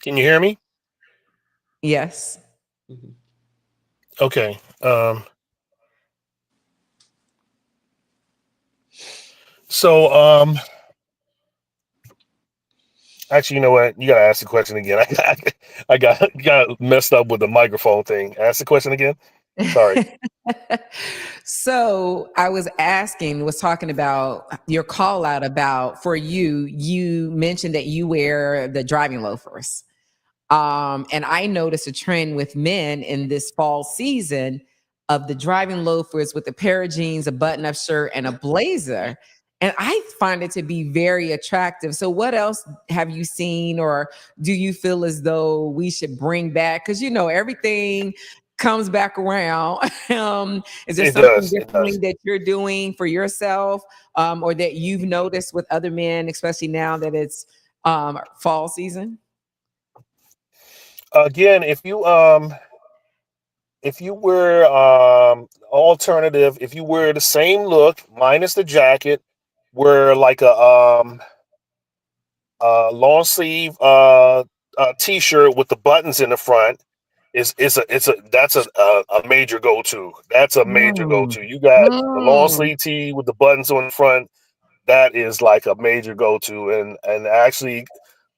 Can you hear me? Yes. Mhm. Okay. So actually, you know what? You gotta ask the question again. I got messed up with the microphone thing. Ask the question again. Sorry. So I was talking about your call out about for you. You mentioned that you wear the driving loafers. And I noticed a trend with men in this fall season of the driving loafers with a pair of jeans, a button-up shirt, and a blazer. And I find it to be very attractive. So, what else have you seen, or do you feel as though we should bring back? Because everything comes back around. Is there It something does. It differently does. that you're doing for yourself, or that you've noticed with other men, especially now that it's fall season? Again, if you wear alternative, if you wear the same look minus the jacket, wear like a long sleeve t-shirt with the buttons in the front, That's a major go-to. That's a major Mm. go-to. You got the long Mm. sleeve tee with the buttons on the front. That is like a major go-to, and actually,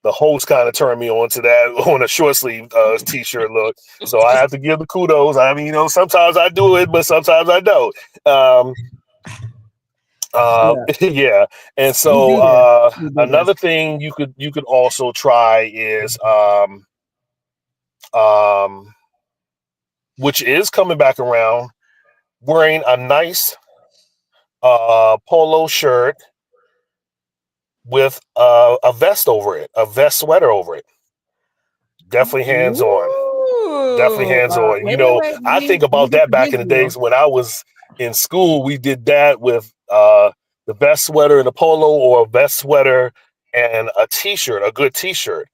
the host kind of turned me on to that on a short sleeve t-shirt look. So I have to give the kudos. I mean, sometimes I do it, but sometimes I don't. Um, Yeah, yeah, and we so do this. We do this. another thing you could also try is um, which is coming back around, wearing a nice polo shirt with a vest over it, a vest sweater over it. Definitely hands on. Definitely Ooh, hands on. wait. I think Let me about get that the back in the visual. days when I was in school. We did that with the vest sweater and a polo, or a vest sweater and a t-shirt, a good t-shirt.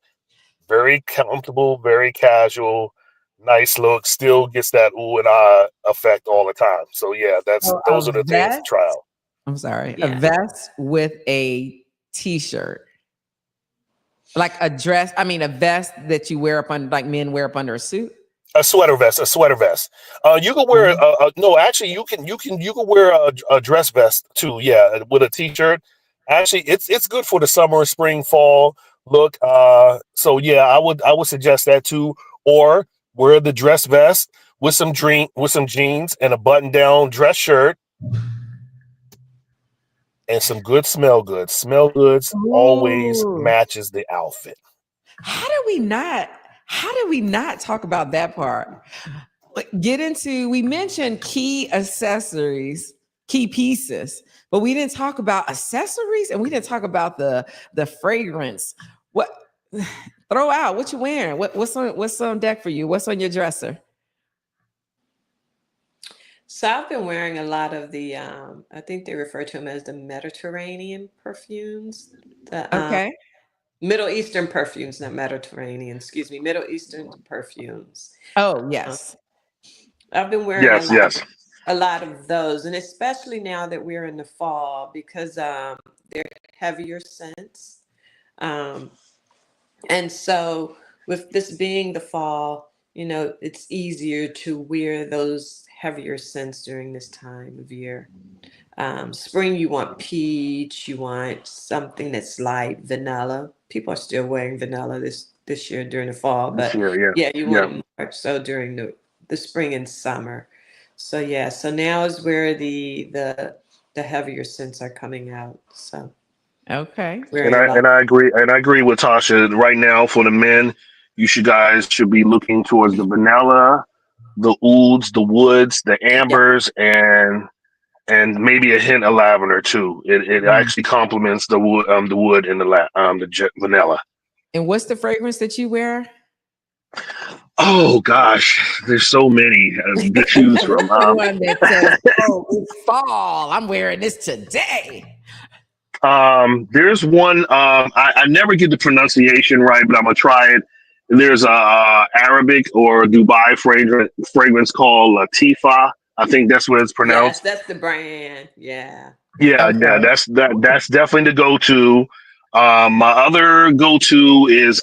Very comfortable, very casual, nice look. Still gets that ooh and ah effect all the time. So yeah, So a those are the things to vest. try out. I'm sorry, a Yeah. vest with a t-shirt, like a dress. I mean, a vest that you wear up on, like men wear up under a suit. A sweater vest, a sweater vest. You can wear Mhm. no. Actually, you can wear a dress vest too. Yeah, with a t-shirt. Actually, it's good for the summer, spring, fall look. So yeah, I would suggest that too. Or wear the dress vest with some jeans and a button down dress shirt and some good smell goods. Smell goods always Ooh. matches the outfit. How do we not? How do we not talk about that part? Get into. We mentioned key accessories, key pieces, but we didn't talk about accessories, and we didn't talk about the fragrance. What? Throw out what you wearing. What's on deck for you? What's on your dresser? So I've been wearing a lot of the, I think they refer to them as the Mediterranean perfumes, the Okay. Middle Eastern perfumes, not Mediterranean, excuse me, Middle Eastern perfumes. Oh Uh, yes. I've been wearing Yes, yes. a lot of those, and especially now that we're in the fall because they're heavier scents. Um, and so, with this being the fall, it's easier to wear those heavier scents during this time of year. Spring, you want peach, you want something that's light, vanilla. People are still wearing vanilla this year during the fall, This but year, yeah, yeah, you want yeah. it more so during the spring and summer. So yeah, so now is where the heavier scents are coming out. So Okay. And wearing a I lot. and I agree with Tasha. Right now, for the men, you should be looking towards the vanilla, the ouds, the woods, the Yeah. ambers, and maybe a hint of lavender too. It Mm. actually complements the wood and the vanilla. And what's the fragrance that you wear? Oh gosh, there's so many to choose from. The one that says, "Oh, it's fall. I'm wearing this today." There's one. I never get the pronunciation right, but I'm gonna try it. There's a Arabic or Dubai fragrance called Latifa. I think that's what it's Yes, pronounced. that's the brand. Yeah. Yeah, yeah, Okay. that's definitely the go-to. My other go-to is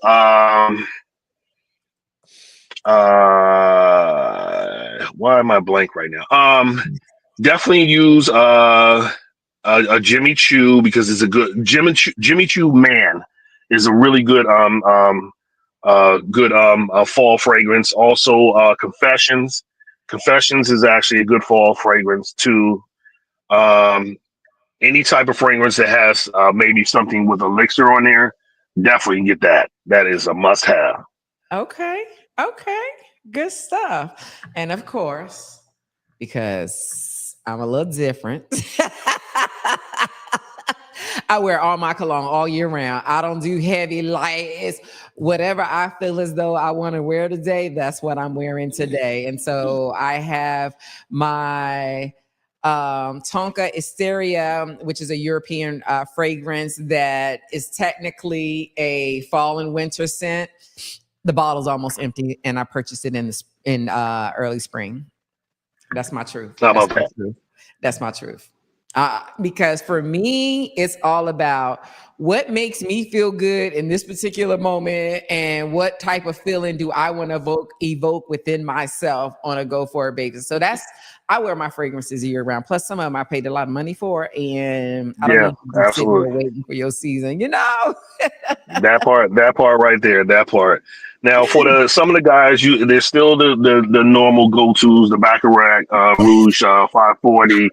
why am I blank right now? Definitely use a Jimmy Choo, because it's a good Jimmy Choo Man is a really good fall fragrance. Also, Confessions is actually a good fall fragrance too. Um, any type of fragrance that has maybe something with elixir on there, definitely get that. That is a must have. Okay. Okay. Good stuff. And of course, because I'm a little different, I wear all my cologne all year round. I don't do heavy, light. It's whatever I feel as though I want to wear today, that's what I'm wearing today. And so I have my Tonka Hysteria, which is a European fragrance that is technically a fall and winter scent. The bottle's almost empty, and I purchased it in early spring. That's my truth. How That's about my that? truth. That's my truth. Because for me, it's all about what makes me feel good in this particular moment and what type of feeling do I want to evoke within myself on a go forward basis. So I wear my fragrances year round. Plus some of them I paid a lot of money for, and I don't Yeah, need to be sitting there absolutely. waiting for your season, you know? That part right there, that part. Now, for some of the guys, there's still the normal go-tos, the Baccarat, Rouge, 540,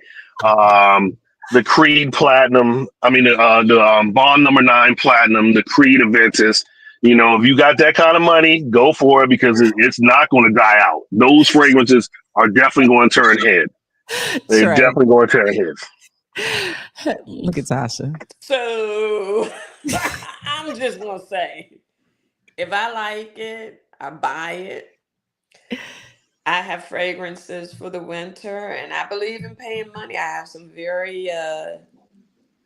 the Creed Platinum. I mean, the Bond Number 9 Platinum, the Creed Aventus. You know, if you got that kind of money, go for it because it's not going to die out. Those fragrances are definitely going to turn head. They're Trey, definitely going to turn heads. look at Tasha. So I'm just gonna say, if I like it, I buy it. I have fragrances for the winter, and I believe in paying money. I have some very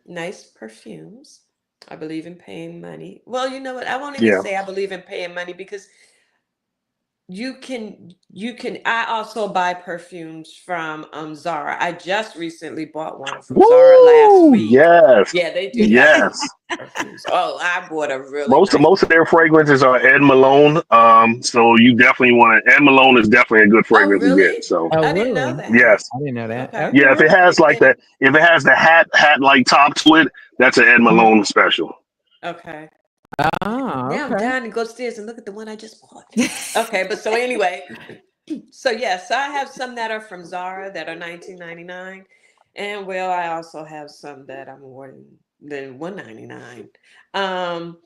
nice perfumes. I believe in paying money. Well, you know what? I won't even Yeah. say I believe in paying money because I also buy perfumes from Zara. I just recently bought one from Zara last Woo! week. Yes. Yeah, they do have some Yes. perfumes. Oh, I bought a really Most nice. of their fragrances are Ed Malone. So you definitely want to. Ed Malone is definitely a good Oh, fragrance to get. really? So Oh, I didn't know really? that. yes, I didn't know that. Okay. yeah. If it has like Yeah. that, if it has the hat like top to it, that's an Ed Malone special. Okay. Oh, Now I'm okay. dying to go upstairs and look at the one I just bought. Okay, but so anyway, so yes, I have some that are from Zara that are $19.99, and well, I also have some that are more than $1.99.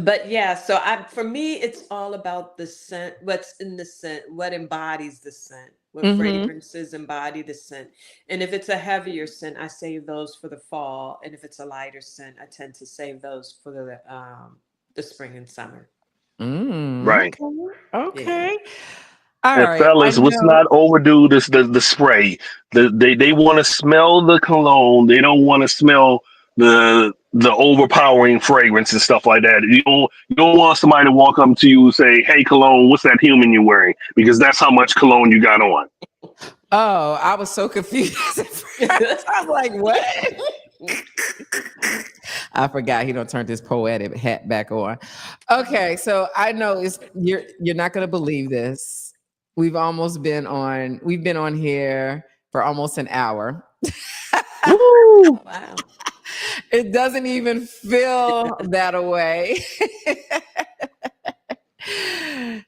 But yeah, so for me, it's all about the scent, what's in the scent, what embodies the scent, what Mm-hmm. fragrances embody the scent. And if it's a heavier scent, I save those for the fall. And if it's a lighter scent, I tend to save those for the spring and summer. Right. Okay. Yeah. All And right. I fellas, let's know. not overdo this. The spray. They want to smell the cologne. They don't want to smell the overpowering fragrance and stuff like that. You don't want somebody to walk up to you and say, "Hey, cologne, what's that human you're wearing?" Because that's how much cologne you got on. Oh, I was so confused. I was like, what? I forgot he don't turn this poetic hat back on. Okay, so I know you're not gonna believe this. We've been on here for almost an hour. Woo! Wow. It doesn't even feel that way.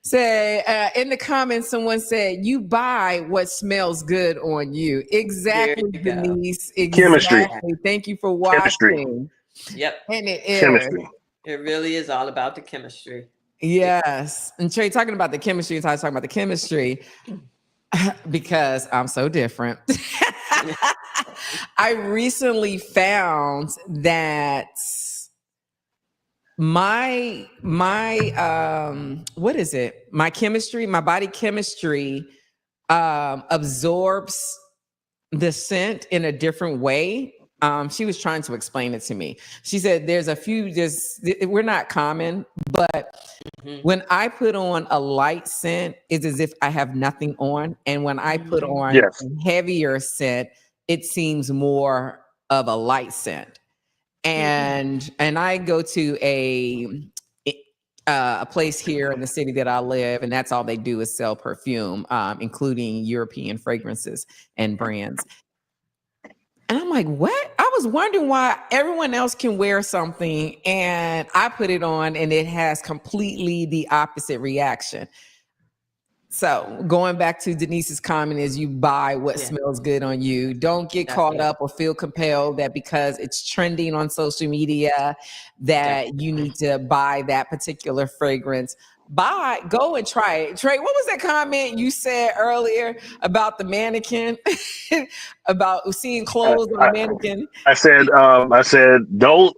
Say in the comments, someone said, "You buy what smells good on you." There Exactly, you go. Denise. Chemistry. Exactly. Thank you for Chemistry. watching. Yep. And it is. Chemistry. It really is all about the chemistry. Yes. And Trey, talking about the chemistry, I was talking about the chemistry because I'm so different. I recently found that my what is it? My body chemistry absorbs the scent in a different way. She was trying to explain it to me. She said there's we're not common, but when I put on a light scent, it's as if I have nothing on. And when I put on Yes. a heavier scent, it seems more of a light scent. And I go to a place here in the city that I live, and that's all they do is sell perfume, including European fragrances and brands. And I'm like, what? I was wondering why everyone else can wear something and I put it on and it has completely the opposite reaction. So going back to Denise's comment is you buy what smells good on you. Don't get caught up or feel compelled that because it's trending on social media that you need to buy that particular fragrance. Go and try it. Trey, what was that comment you said earlier about the mannequin? About seeing clothes on a mannequin? I said, don't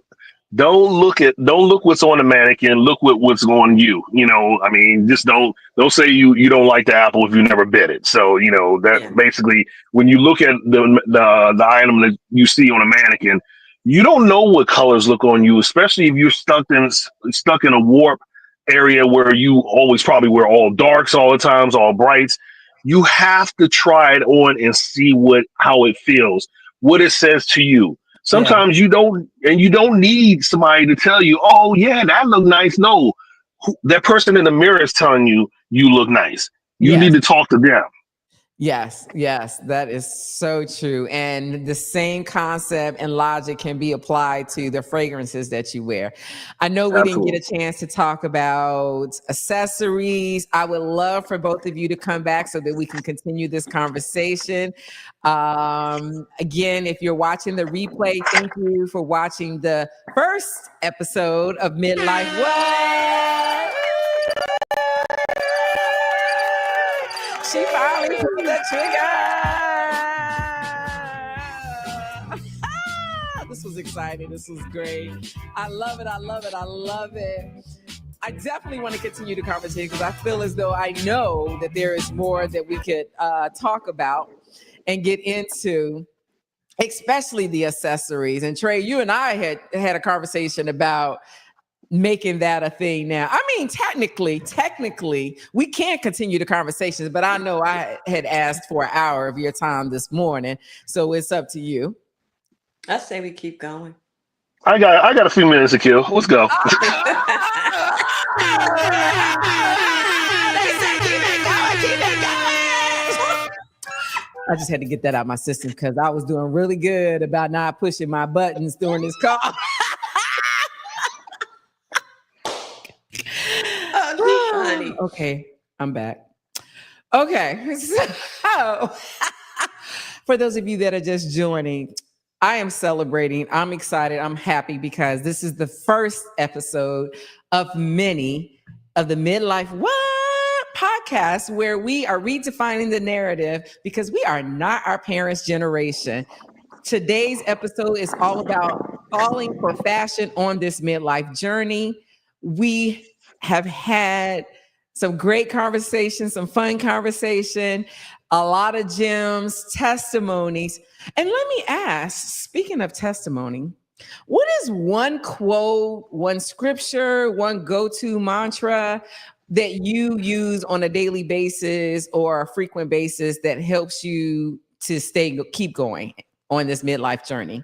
look what's on the mannequin. Look what's on you. You know, I mean, just don't say you don't like the apple if you never bit it. So you know that basically when you look at the item that you see on a mannequin, you don't know what colors look on you, especially if you're stuck in a warp area where you always probably wear all darks all the times, all brights. You have to try it on and see how it feels. what it says to you. Yeah. Sometimes you don't need somebody to tell you, oh yeah, that look nice. No, that person in the mirror is telling you you look nice. You Yes. need to talk to them. Yes, yes, that is so true. And the same concept and logic can be applied to the fragrances that you wear. I know we didn't get Absolutely. a chance to talk about accessories. I would love for both of you to come back so that we can continue this conversation. Again, if you're watching the replay, thank you for watching the first episode of MidLife What? She finally pulled the trigger. This was exciting. This was great. I love it. I love it. I love it. I definitely want to continue the conversation because I feel as though I know that there is more that we could talk about and get into, especially the accessories. And Trey, you and I had a conversation about making that a thing now. I mean, technically, we can't continue the conversations, but I know I had asked for an hour of your time this morning, so it's up to you. I say we keep going. I got a few minutes to kill. Let's go. They say keep it going, keep it going. I just had to get that out of my system because I was doing really good about not pushing my buttons during this call. Funny. Okay, I'm back. Okay, so for those of you that are just joining, I am celebrating. I'm excited. I'm happy because this is the first episode of many of the MidLife What podcast where we are redefining the narrative because we are not our parents' generation. Today's episode is all about falling for fashion on this midlife journey. We have had some great conversation, some fun conversation, a lot of gems, testimonies. And let me ask, speaking of testimony, what is one quote, one scripture, one go-to mantra that you use on a daily basis or a frequent basis that helps you to keep going on this midlife journey?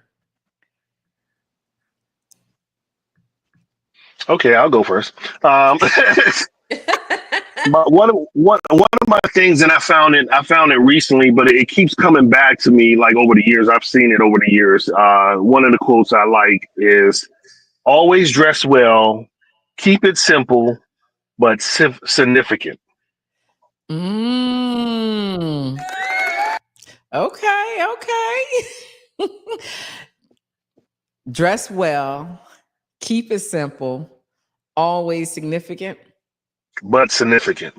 Okay, I'll go first. But one of my things, and I found it recently, but it keeps coming back to me like over the years. I've seen it over the years. One of the quotes I like is always dress well, keep it simple, but significant. Okay. Dress well, keep it simple, always significant. But significant.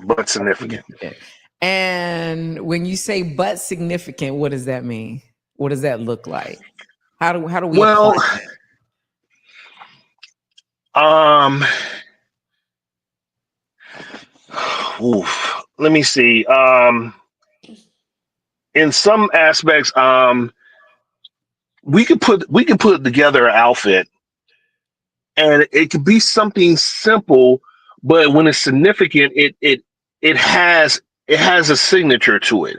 And when you say but significant, what does that mean? What does that look like? How do we Well, apply that? Let me see. In some aspects, we can put together an outfit, and it could be something simple, but when it's significant, it has a signature to it.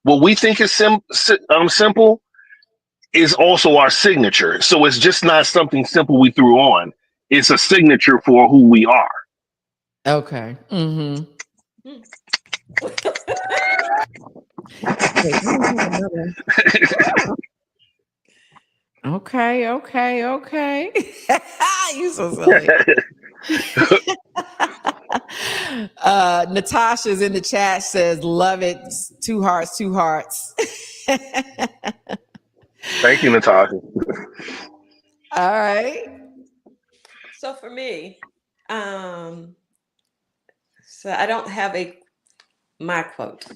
What we think is simple is also our signature. So it's just not something simple we threw on. It's a signature for who we are. Okay. Mm-hmm. Okay. You so silly. Natasha's in the chat says, love it. 2 hearts, 2 hearts. Thank you, Natasha. All right. So for me, so I don't have my quote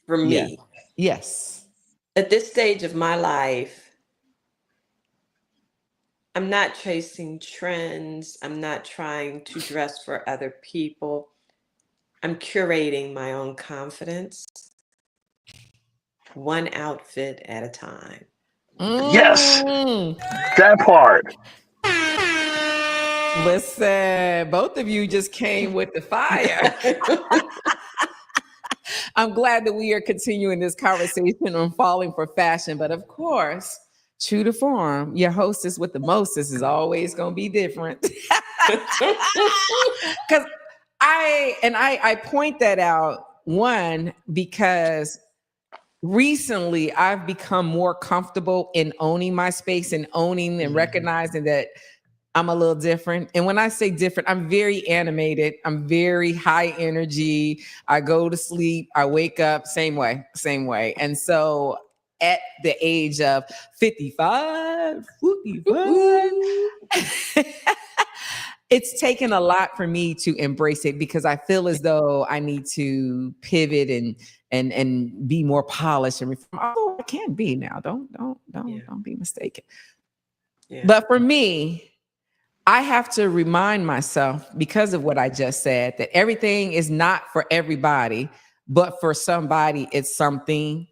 for me. Yes. At this stage of my life, I'm not chasing trends. I'm not trying to dress for other people. I'm curating my own confidence, one outfit at a time. Yes, that part. Listen, both of you just came with the fire. I'm glad that we are continuing this conversation on falling for fashion, but of course, True to form, your hostess with the mostest is always going to be different. Because I point that out, one, because recently I've become more comfortable in owning my space and owning and recognizing that I'm a little different. And when I say different, I'm very animated. I'm very high energy. I go to sleep, I wake up, same way. And so at the age of 55, it's taken a lot for me to embrace it because I feel as though I need to pivot and be more polished and reform. Although I can be now. Don't be mistaken. Yeah. But for me, I have to remind myself, because of what I just said, that everything is not for everybody, but for somebody, it's something.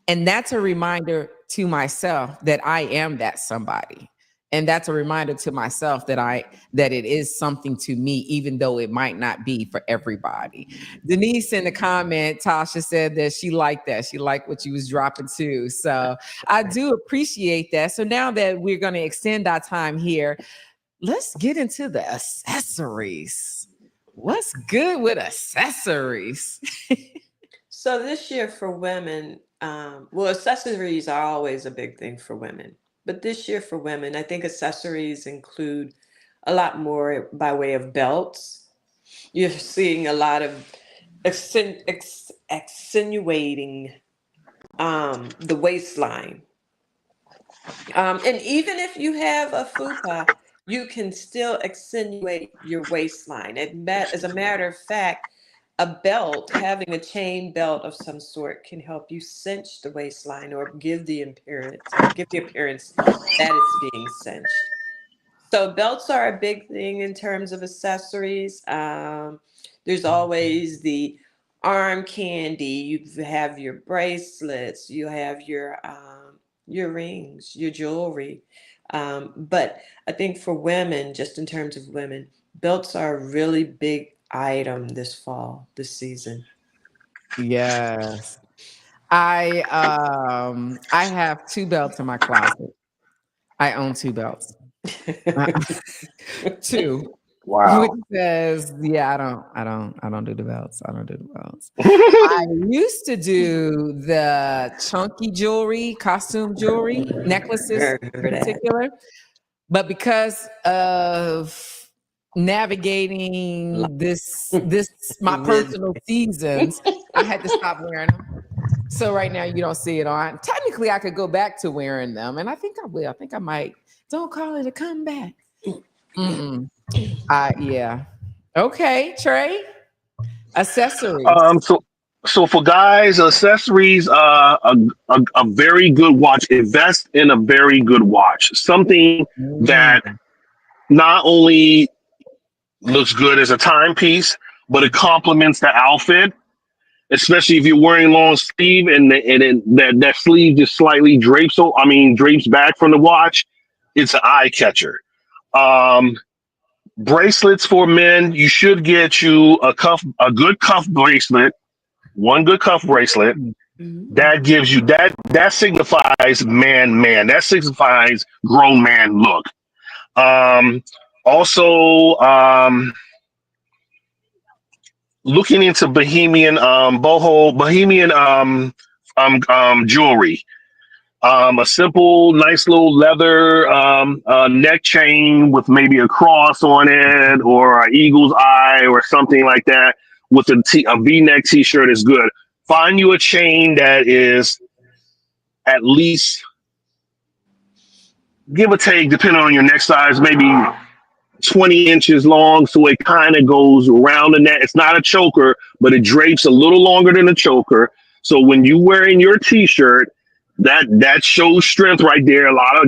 And that's a reminder to myself that I am that somebody. And that's a reminder to myself that it is something to me, even though it might not be for everybody. Denise in the comment, Tasha said that she liked that. She liked what you was dropping too. So I do appreciate that. So now that we're going to extend our time here, let's get into the accessories. What's good with accessories? So this year for women, accessories are always a big thing for women. But this year for women, I think accessories include a lot more by way of belts. You're seeing a lot of accentuating the waistline. And even if you have a fupa, you can still accentuate your waistline. As a matter of fact, a belt, having a chain belt of some sort, can help you cinch the waistline or give the appearance that it's being cinched. So belts are a big thing in terms of accessories. There's always the arm candy. You have your bracelets. You have your rings, your jewelry. But I think for women, just in terms of women, belts are a really big item this season. Yes. I have 2 belts in my closet. I own 2 belts. 2. Wow. Which says, yeah, I don't do the belts. I don't do the belts. I used to do the chunky jewelry, costume jewelry, necklaces in particular. But because of navigating this my personal seasons, I had to stop wearing them. So right now you don't see it on. Technically, I could go back to wearing them, and I think I will. I think I might. Don't call it a comeback. Yeah. Okay, Trey. Accessories. So for guys, accessories, a very good watch. Invest in a very good watch. Something that not only looks good as a timepiece, but it complements the outfit. Especially if you're wearing long sleeve and that sleeve just slightly drapes back from the watch. It's an eye catcher. Bracelets for men, you should get you a good cuff bracelet, one good cuff bracelet. That gives you that signifies man. That signifies grown man look. Also, looking into bohemian jewelry. A simple, nice little leather neck chain with maybe a cross on it or an eagle's eye or something like that with a V-neck t-shirt is good. Find you a chain that is at least, give or take, depending on your neck size, maybe 20 inches long, so it kind of goes around the neck. It's not a choker, but it drapes a little longer than a choker. So when you're wearing your t-shirt, that shows strength right there. A lot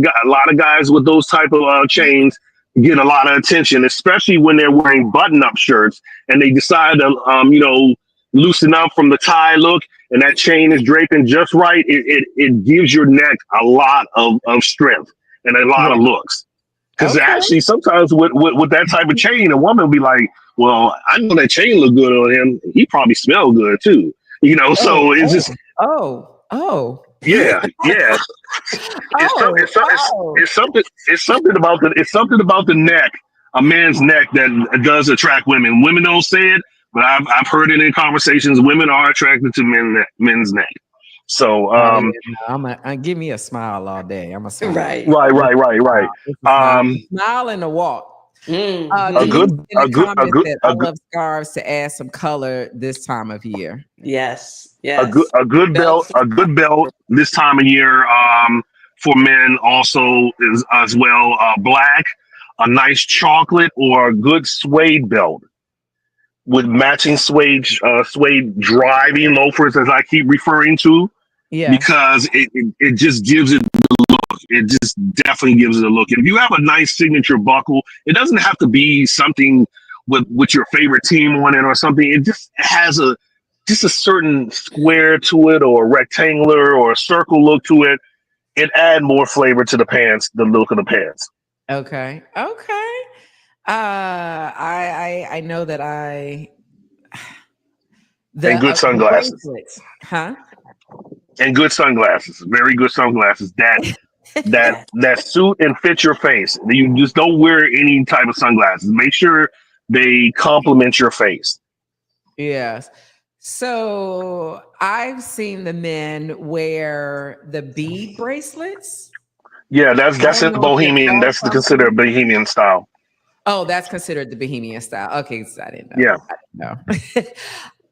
of guys with those type of chains get a lot of attention, especially when they're wearing button-up shirts and they decide to loosen up from the tie look, and that chain is draping just right. It gives your neck a lot of strength and a lot of looks. Because actually, sometimes with that type of chain, a woman will be like, "Well, I know that chain look good on him. He probably smell good too." So it's just Yeah. It's something about the neck, a man's neck that does attract women. Women don't say it, but I've heard it in conversations. Women are attracted to men's neck. So Oh, yeah, no, give me a smile all day. I'm a smile. Right. right. Smile and a walk. Mhm. Denise in the comments said, I love scarves to add some color this time of year. Yes. A good belt this time of year for men also is as well black, a nice chocolate or a good suede belt with matching suede driving loafers, as I keep referring to, because it just gives it the look. It just definitely gives it a look. If you have a nice signature buckle, it doesn't have to be something with your favorite team on it or something. It just has a certain square to it, or a rectangular or a circle look to it. It add more flavor to the pants, the look of the pants. Okay. I know that and good sunglasses. Huh? And good sunglasses. Very good sunglasses. That suit and fit your face. You just don't wear any type of sunglasses. Make sure they complement your face. Yes. So I've seen the men wear the bead bracelets. Yeah, that's in bohemian. That's considered bohemian style. Oh, that's considered the bohemian style. Okay, so I didn't know. Yeah. I didn't know.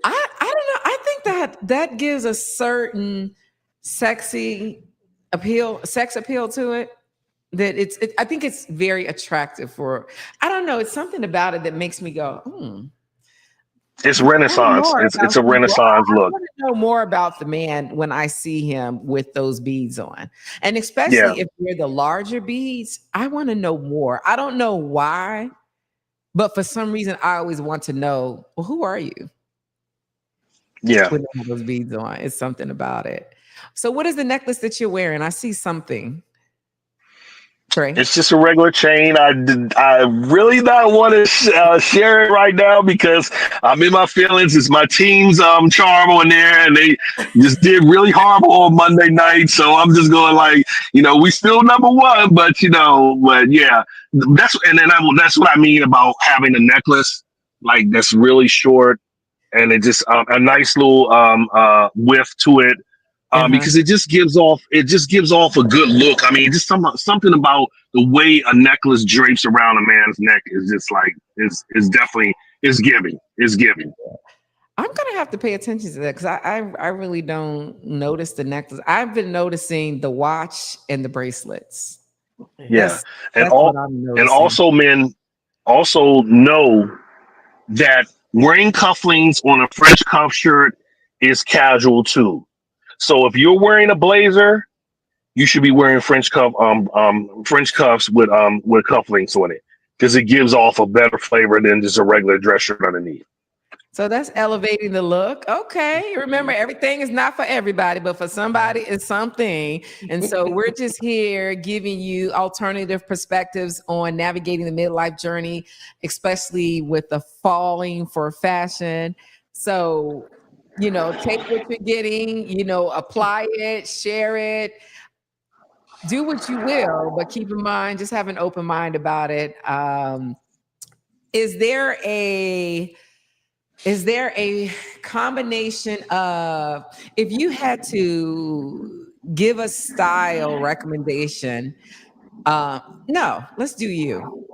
I don't know. I think that gives a certain sex appeal to it. That I think it's very attractive I don't know. It's something about it that makes me go, It's Renaissance. It's a Renaissance look. I want to know more about the man when I see him with those beads on. And especially if they're the larger beads, I want to know more. I don't know why, but for some reason, I always want to know, well, who are you? Yeah. With those beads on. It's something about it. So what is the necklace that you're wearing? I see something. Trey? It's just a regular chain. I really not want to share it right now because I'm in my feelings. It's my team's charm on there, and they just did really horrible on Monday night. So I'm just going like, we still number one, but yeah, that's what I mean about having a necklace like that's really short, and it just a nice little width to it. Because it just gives off a good look. I mean, just something about the way a necklace drapes around a man's neck is just like is definitely giving. I'm gonna have to pay attention to that because I really don't notice the necklace. I've been noticing the watch and the bracelets. Yeah, and also men also know that wearing cufflinks on a French cuff shirt is casual too. So if you're wearing a blazer, you should be wearing French cuffs with cufflinks on it, because it gives off a better flavor than just a regular dress shirt underneath. So that's elevating the look. Okay. Remember, everything is not for everybody, but for somebody it's something. And so we're just here giving you alternative perspectives on navigating the midlife journey, especially with the falling for fashion. So take what you're getting, apply it, share it, do what you will, but keep in mind, just have an open mind about it. Is there a combination of, if you had to give a style recommendation, no, let's do you.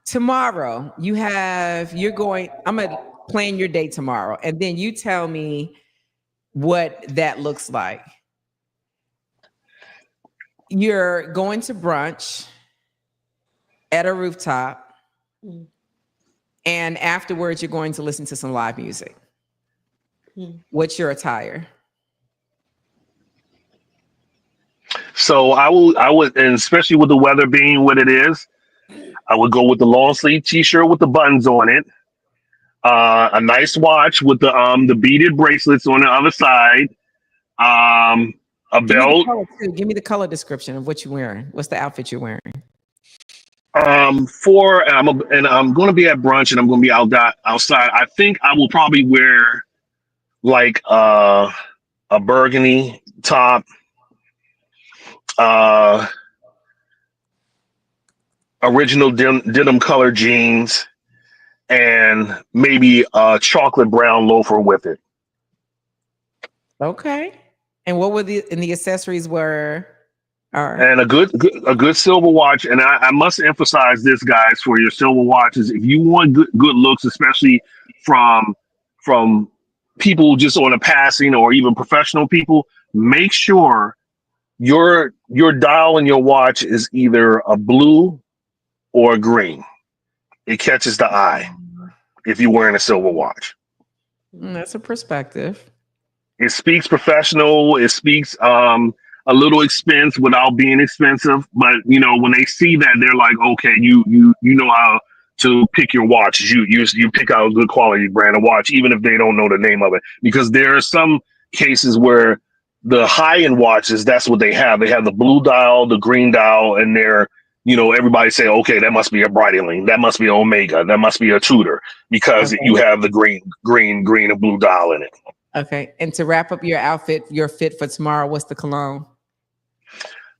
Tomorrow, I'm going to plan your day tomorrow, and then you tell me what that looks like. You're going to brunch at a rooftop, and afterwards you're going to listen to some live music. What's your attire? So I would, and especially with the weather being what it is, I would go with the long sleeve t-shirt with the buttons on it. A nice watch with the beaded bracelets on the other side. A belt. Give me the color description of what you're wearing. What's the outfit you're wearing? I'm going to be at brunch, and I'm going to be outside. I think I will probably wear like a burgundy top, uh, original denim color jeans, and maybe a chocolate brown loafer with it. Okay. And what were the accessories were? Are And a good silver watch. And I must emphasize this, guys, for your silver watches. If you want good looks, especially from from people just on a passing or even professional people, make sure your dial in your watch is either a blue or a green. It catches the eye if you're wearing a silver watch. that's a perspective. It speaks professional. It speaks a little expense without being expensive. But you know, when they see that, they're like, okay, you know how to pick your watches. You pick out a good quality brand of watch, even if they don't know the name of it. Because there are some cases where the high end watches, that's what they have. They have the blue dial, the green dial, and they're, you know, everybody say, okay, that must be a Breitling, that must be an Omega, that must be a Tudor, because Okay. you have the green and blue dial in it. Okay. And to wrap up your outfit, your fit for tomorrow, what's the cologne?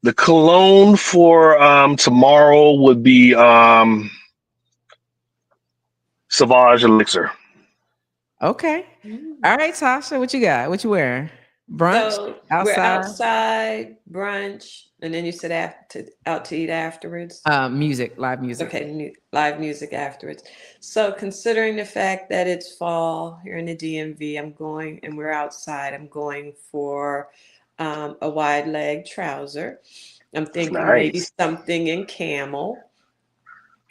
The cologne for tomorrow would be Sauvage Elixir. Okay. All right, Tasha, what you got? What you wearing? Brunch? So we're outside? outside, brunch, and then you said out to eat afterwards. Music, live music. Okay, live music afterwards. So considering the fact that it's fall here in the DMV, I'm going, and we're outside, I'm going for a wide leg trouser. I'm thinking maybe Nice. something in camel.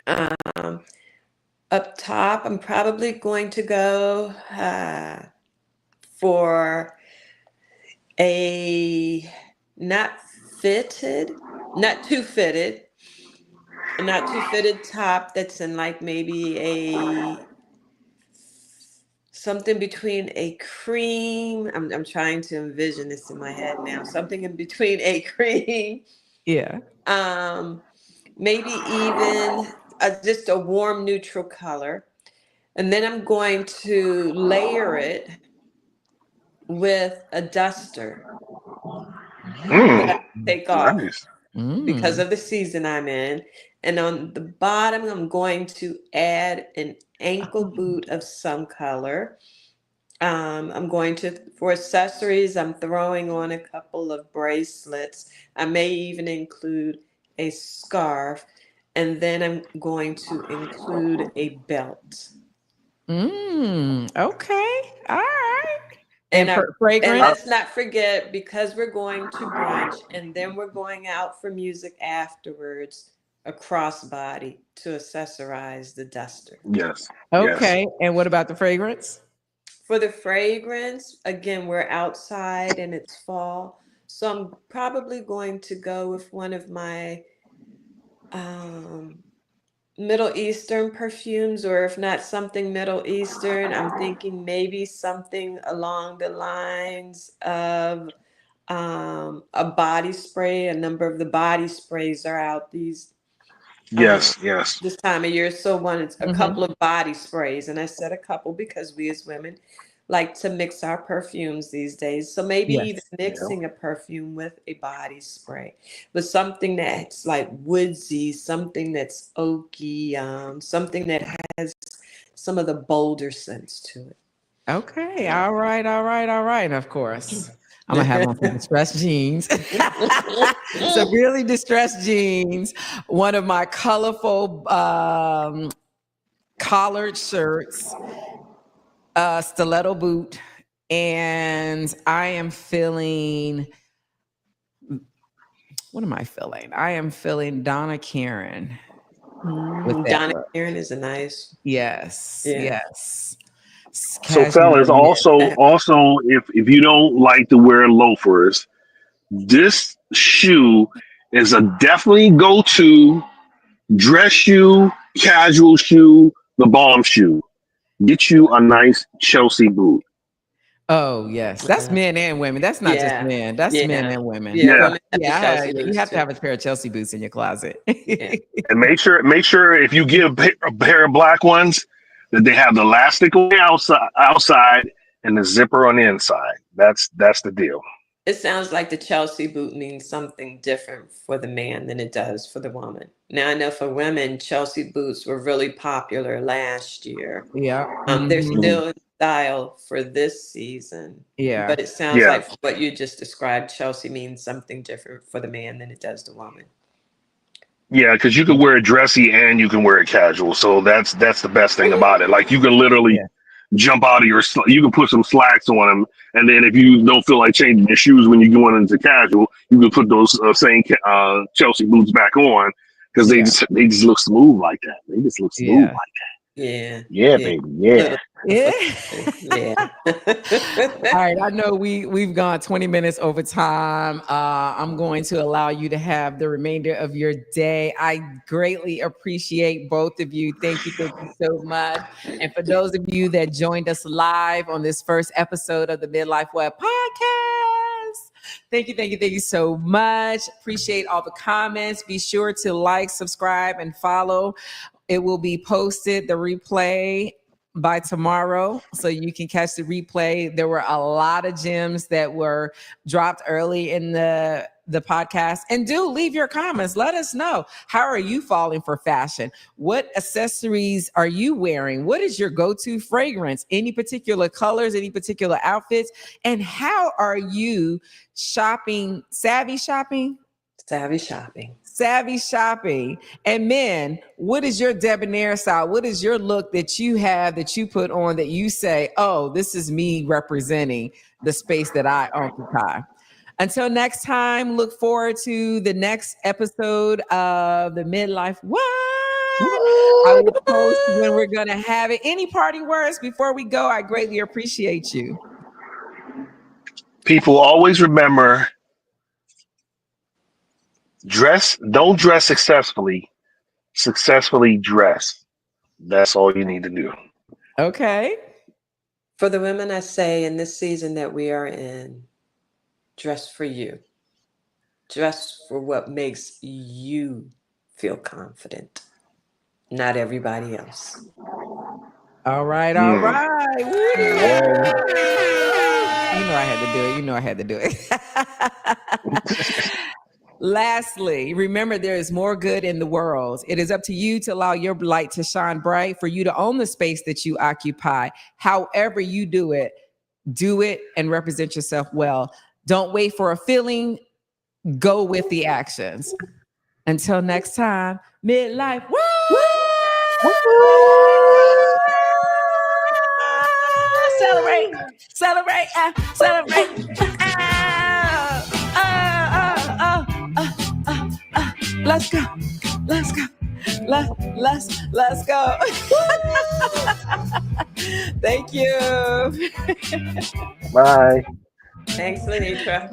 Um, Up top, I'm probably going to go for a not too fitted, top that's in like maybe a something between a cream. I'm trying to envision this in my head now. Something in between a cream, Yeah. maybe even just a warm neutral color. And then I'm going to layer it with a duster that I take off Nice. because of the season I'm in. And on the bottom, I'm going to add an ankle boot of some color. I'm going to, for accessories, I'm throwing on a couple of bracelets. I may even include a scarf. And then I'm going to include a belt. Okay. All right. And And fragrance? let's not forget, because we're going to brunch and then we're going out for music afterwards, a crossbody to accessorize the duster. Yes. Okay. Yes. And what about the fragrance? For the fragrance, again, we're outside and it's fall. So I'm probably going to go with one of my Middle Eastern perfumes, or if not something Middle Eastern, I'm thinking maybe something along the lines of a body spray. A number of the body sprays are out Yes. Yes. this time of year. So it's a couple of body sprays, and I said a couple because we as women like to mix our perfumes these days. So maybe Yes. even mixing a perfume with a body spray, but something that's like woodsy, something that's oaky, something that has some of the bolder scents to it. Okay. All right. All right. All right. And of course, I'm gonna have on some distressed jeans. Severely distressed jeans. One of my colorful collared shirts, a stiletto boot, and I am feeling. What am I feeling? I am feeling Donna Karen. With that Donna look. Karen is a nice. Yes. Yeah. Yes. So fellas, also if you don't like to wear loafers, this shoe is a definitely go-to dress shoe, casual shoe, the bomb shoe. Get you a nice Chelsea boot. Oh yes, that's men and women. That's not just men. That's men and women. Yeah, Yeah. women have the Chelsea You boots have to too. have a pair of Chelsea boots in your closet. Yeah. And make sure if you give a pair of black ones that they have the elastic on the outside and the zipper on the inside. That's the deal. It sounds like the Chelsea boot means something different for the man than it does for the woman. Now, I know for women, Chelsea boots were really popular last year. Yeah. They're Mhm. still in style for this season. Yeah. But it sounds Yeah. like what you just described, Chelsea means something different for the man than it does the woman. Yeah, because you can wear it dressy and you can wear it casual. So that's the best thing about it. Like you can literally Yeah. jump out of you can put some slacks on them, and then if you don't feel like changing your shoes when you're going into casual, you can put those same Chelsea boots back on because Yeah. they just look smooth like that. They just look smooth Yeah. like Yeah. that. Yeah, baby. Yeah. Little- Yeah. Yeah. All right, I know we've gone 20 minutes over time. I'm going to allow you to have the remainder of your day. I greatly appreciate both of you. Thank you so much. And for those of you that joined us live on this first episode of the MidLife WHAAAT podcast, thank you so much. Appreciate all the comments. Be sure to like, subscribe, and follow. It will be posted, the replay, by tomorrow, so you can catch the replay. There were a lot of gems that were dropped early in the podcast. And do leave your comments. Let us know, how are you falling for fashion? What accessories are you wearing? What is your go-to fragrance? Any particular colors, any particular outfits? And how are you shopping? Savvy shopping? Savvy shopping. And men, what is your debonair style? What is your look that you have, that you put on, that you say, oh, this is me representing the space that I occupy? Until next time, look forward to the next episode of the MidLife WHAAAT. I will post when we're going to have it. Any parting words before we go? I greatly appreciate you. People always remember, don't dress successfully dress. That's all you need to do. Okay. For the women, I say, in this season that we are in, dress for you. Dress for what makes you feel confident, not everybody else. All right. Mm. You know I had to do it. Lastly, remember, there is more good in the world. It is up to you to allow your light to shine bright, for you to own the space that you occupy. However you do it and represent yourself well. Don't wait for a feeling. Go with the actions. Until next time, MidLife. Celebrate. Let's go. Let's go. Thank you. Bye. Thanks, Lenitra.